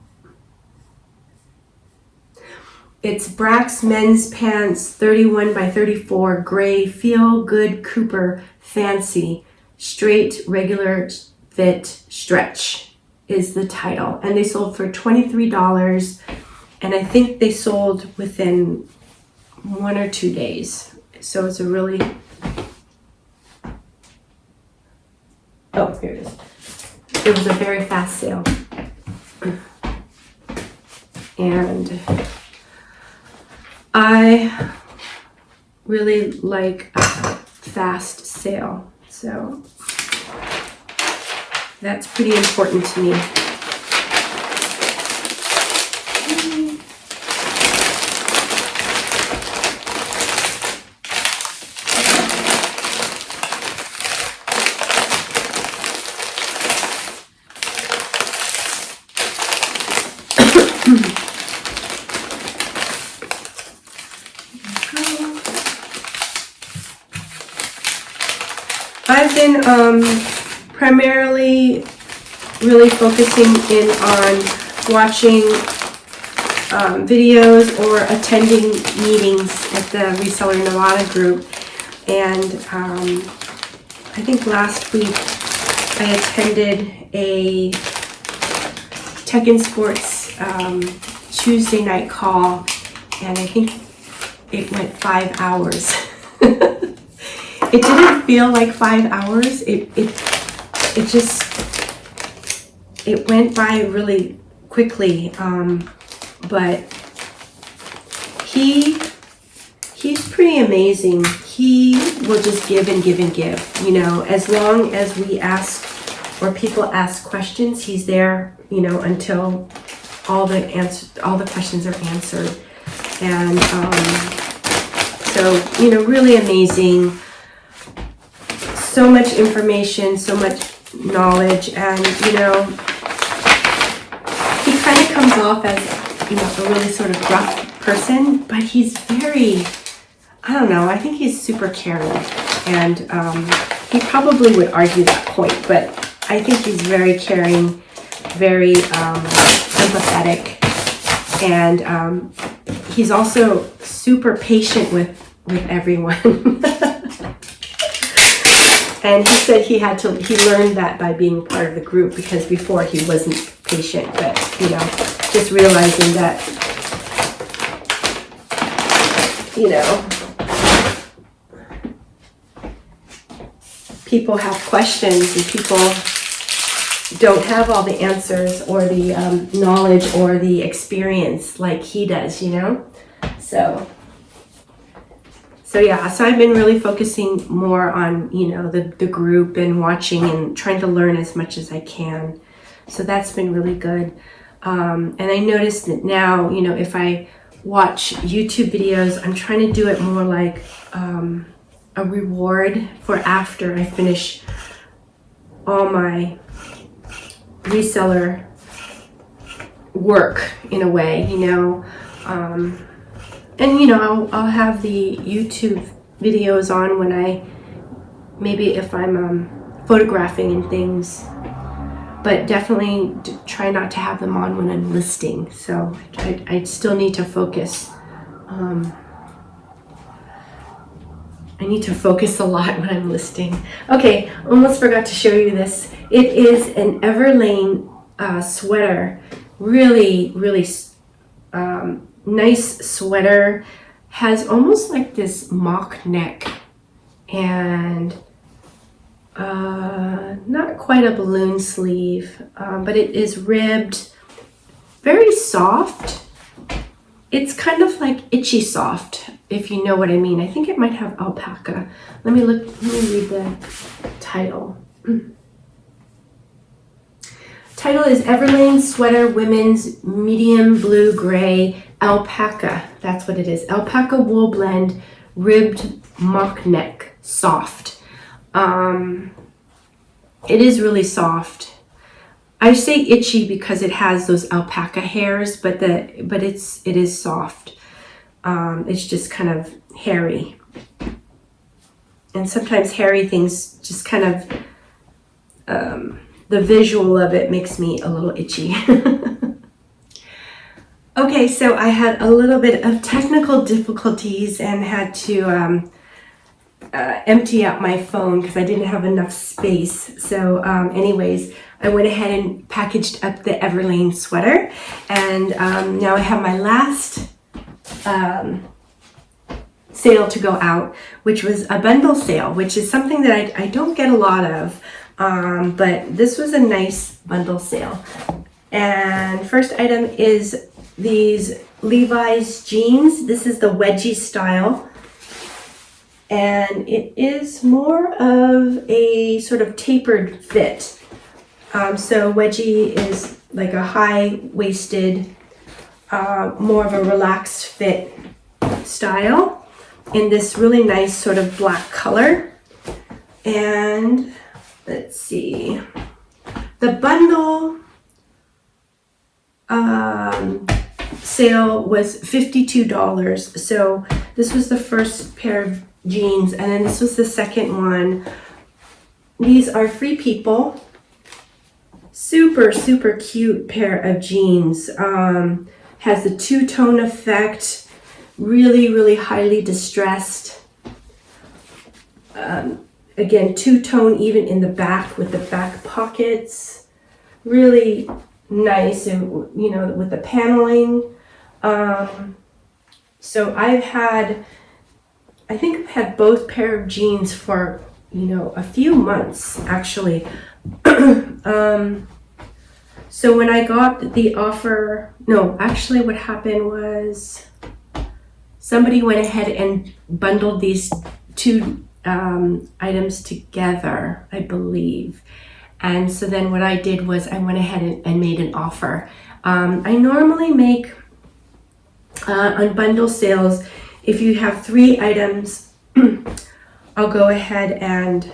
It's Brax men's pants 31 by 34 gray feel good Cooper fancy straight regular fit stretch is the title, and they sold for $23, and I think they sold within 1 or 2 days. So it's a really, oh, here it is. It was a very fast sale, and I really like a fast sale, so that's pretty important to me. I've been primarily really focusing in on watching videos or attending meetings at the Reseller Nevada group, and I think last week I attended a Tech and Sports Tuesday night call, and I think it went 5 hours. It didn't feel like 5 hours. It went by really quickly. But he's pretty amazing. He will just give and give and give. As long as we ask or people ask questions, he's there. Until all the questions are answered. And so really amazing. So much information, so much knowledge, and he kind of comes off as a really sort of rough person, but he's very, I don't know, I think he's super caring, and he probably would argue that point, but I think he's very caring, very empathetic, and he's also super patient with everyone. And he said he learned that by being part of the group, because before he wasn't patient, but, just realizing that, people have questions and people don't have all the answers or the knowledge or the experience like he does, So yeah, so I've been really focusing more on, the group and watching and trying to learn as much as I can. So that's been really good. And I noticed that now, if I watch YouTube videos, I'm trying to do it more like a reward for after I finish all my reseller work in a way, and I'll have the YouTube videos on when I maybe if I'm photographing and things, but definitely try not to have them on when I'm listing. So I still need to focus. I need to focus a lot when I'm listing. Okay, almost forgot to show you this. It is an Everlane sweater. Really, really nice sweater. Has almost like this mock neck and not quite a balloon sleeve, but it is ribbed, very soft. It's kind of like itchy soft, if you know what I mean. I think it might have alpaca. Let me read the title. Title is Everlane Sweater Women's Medium Blue Gray Alpaca. That's what it is. Alpaca wool blend, ribbed mock neck, soft. It is really soft. I say itchy because it has those alpaca hairs, but it is soft. It's just kind of hairy. And sometimes hairy things just kind of, the visual of it makes me a little itchy. Okay, so I had a little bit of technical difficulties and had to empty out my phone because I didn't have enough space. So anyways, I went ahead and packaged up the Everlane sweater, and now I have my last sale to go out, which was a bundle sale, which is something that I don't get a lot of, but this was a nice bundle sale. And first item is these Levi's jeans. This is the wedgie style, and it is more of a sort of tapered fit. So wedgie is like a high-waisted, more of a relaxed fit style in this really nice sort of black color. And let's see, the bundle sale was $52. So this was the first pair of jeans, and then this was the second one. These are Free People. Super, super cute pair of jeans. Has the two-tone effect, really, really highly distressed. Again, two-tone even in the back with the back pockets. Really nice, and you know, with the paneling. So I think I've had both pair of jeans for, you know, a few months actually. So when I got the offer, no, actually what happened was somebody went ahead and bundled these two items together, I believe. And so then what I did was I went ahead and made an offer. I normally make on bundle sales, if you have 3 items, I'll go ahead and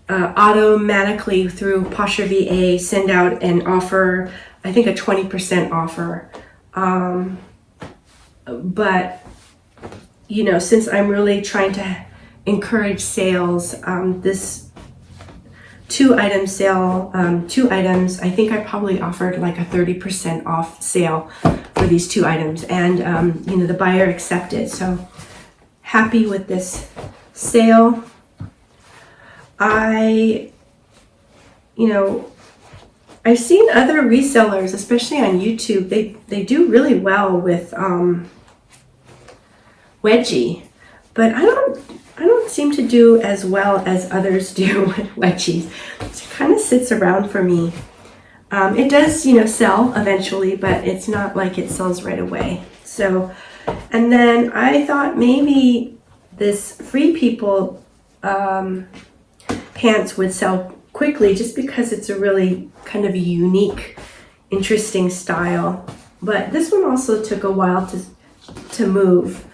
automatically through Posher VA send out an offer, I think a 20% offer. But you know, since I'm really trying to encourage sales, this 2-item sale, 2 items, I think I probably offered like a 30% off sale for these 2 items, and you know, the buyer accepted. So happy with this sale. You know, I've seen other resellers, especially on YouTube, they do really well with wedgie, but I don't seem to do as well as others do with wedgies. It kind of sits around for me. It does, you know, sell eventually, but it's not like it sells right away. So, and then I thought maybe this Free People pants would sell quickly just because it's a really kind of a unique, interesting style. But this one also took a while to move.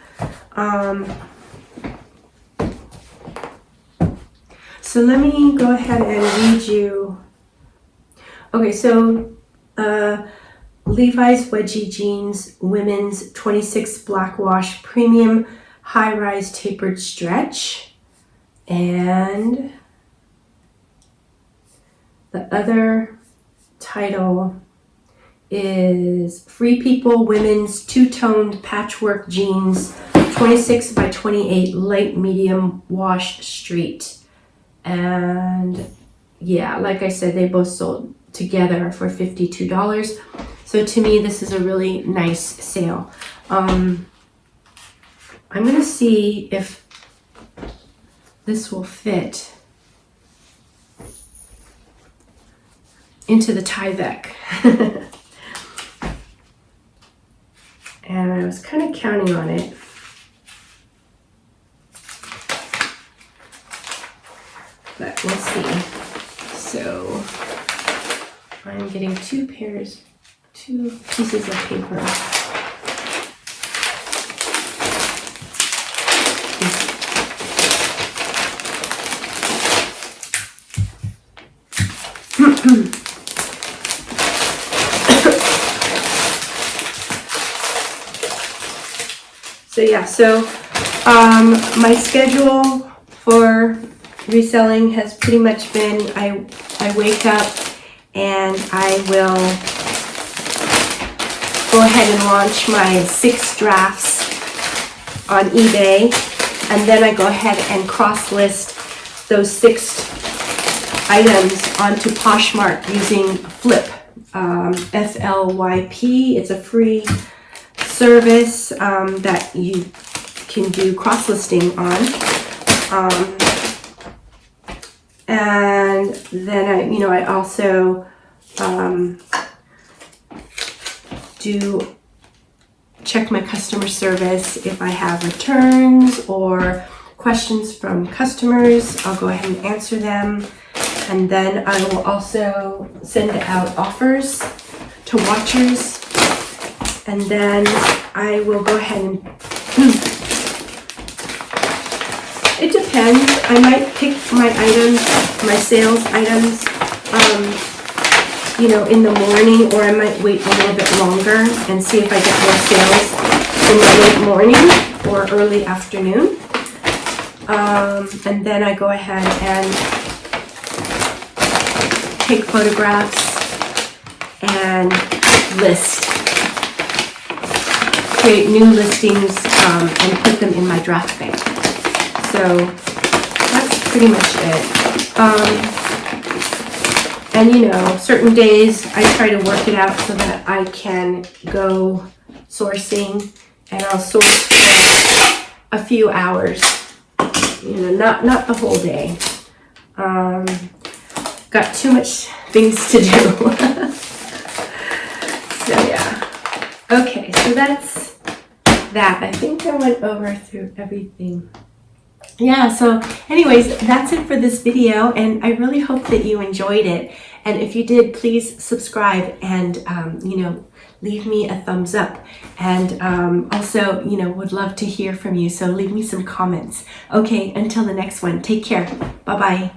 So let me go ahead and read you. Okay, so Levi's wedgie jeans, women's 26 black wash premium high-rise tapered stretch. And the other title is Free People Women's Two-Toned Patchwork Jeans 26 by 28 Light Medium Wash Street. And yeah, like I said, they both sold together for $52. So to me, this is a really nice sale. I'm gonna see if this will fit into the Tyvek. And I was kind of counting on it. But we'll see. So I'm getting two pieces of paper. So yeah, my schedule for reselling has pretty much been, I wake up and I will go ahead and launch my 6 drafts on eBay, and then I go ahead and cross-list those 6 items onto Poshmark using Flip, FLYP. It's a free service that you can do cross-listing on. And then I also do check my customer service. If I have returns or questions from customers, I'll go ahead and answer them. And then I will also send out offers to watchers. And then I will go ahead and, it depends. I might pick my items, my sales items, in the morning, or I might wait a little bit longer and see if I get more sales in the late morning or early afternoon. And then I go ahead and take photographs and create new listings and put them in my draft bank. So that's pretty much it. And certain days I try to work it out so that I can go sourcing, and I'll source for a few hours, not the whole day. Got too much things to do. So yeah. Okay, so that's that. I think I went over through everything. Yeah, so anyways, that's it for this video, and I really hope that you enjoyed it. And if you did, please subscribe and, leave me a thumbs up. And also, would love to hear from you, so leave me some comments. Okay, until the next one, take care. Bye-bye.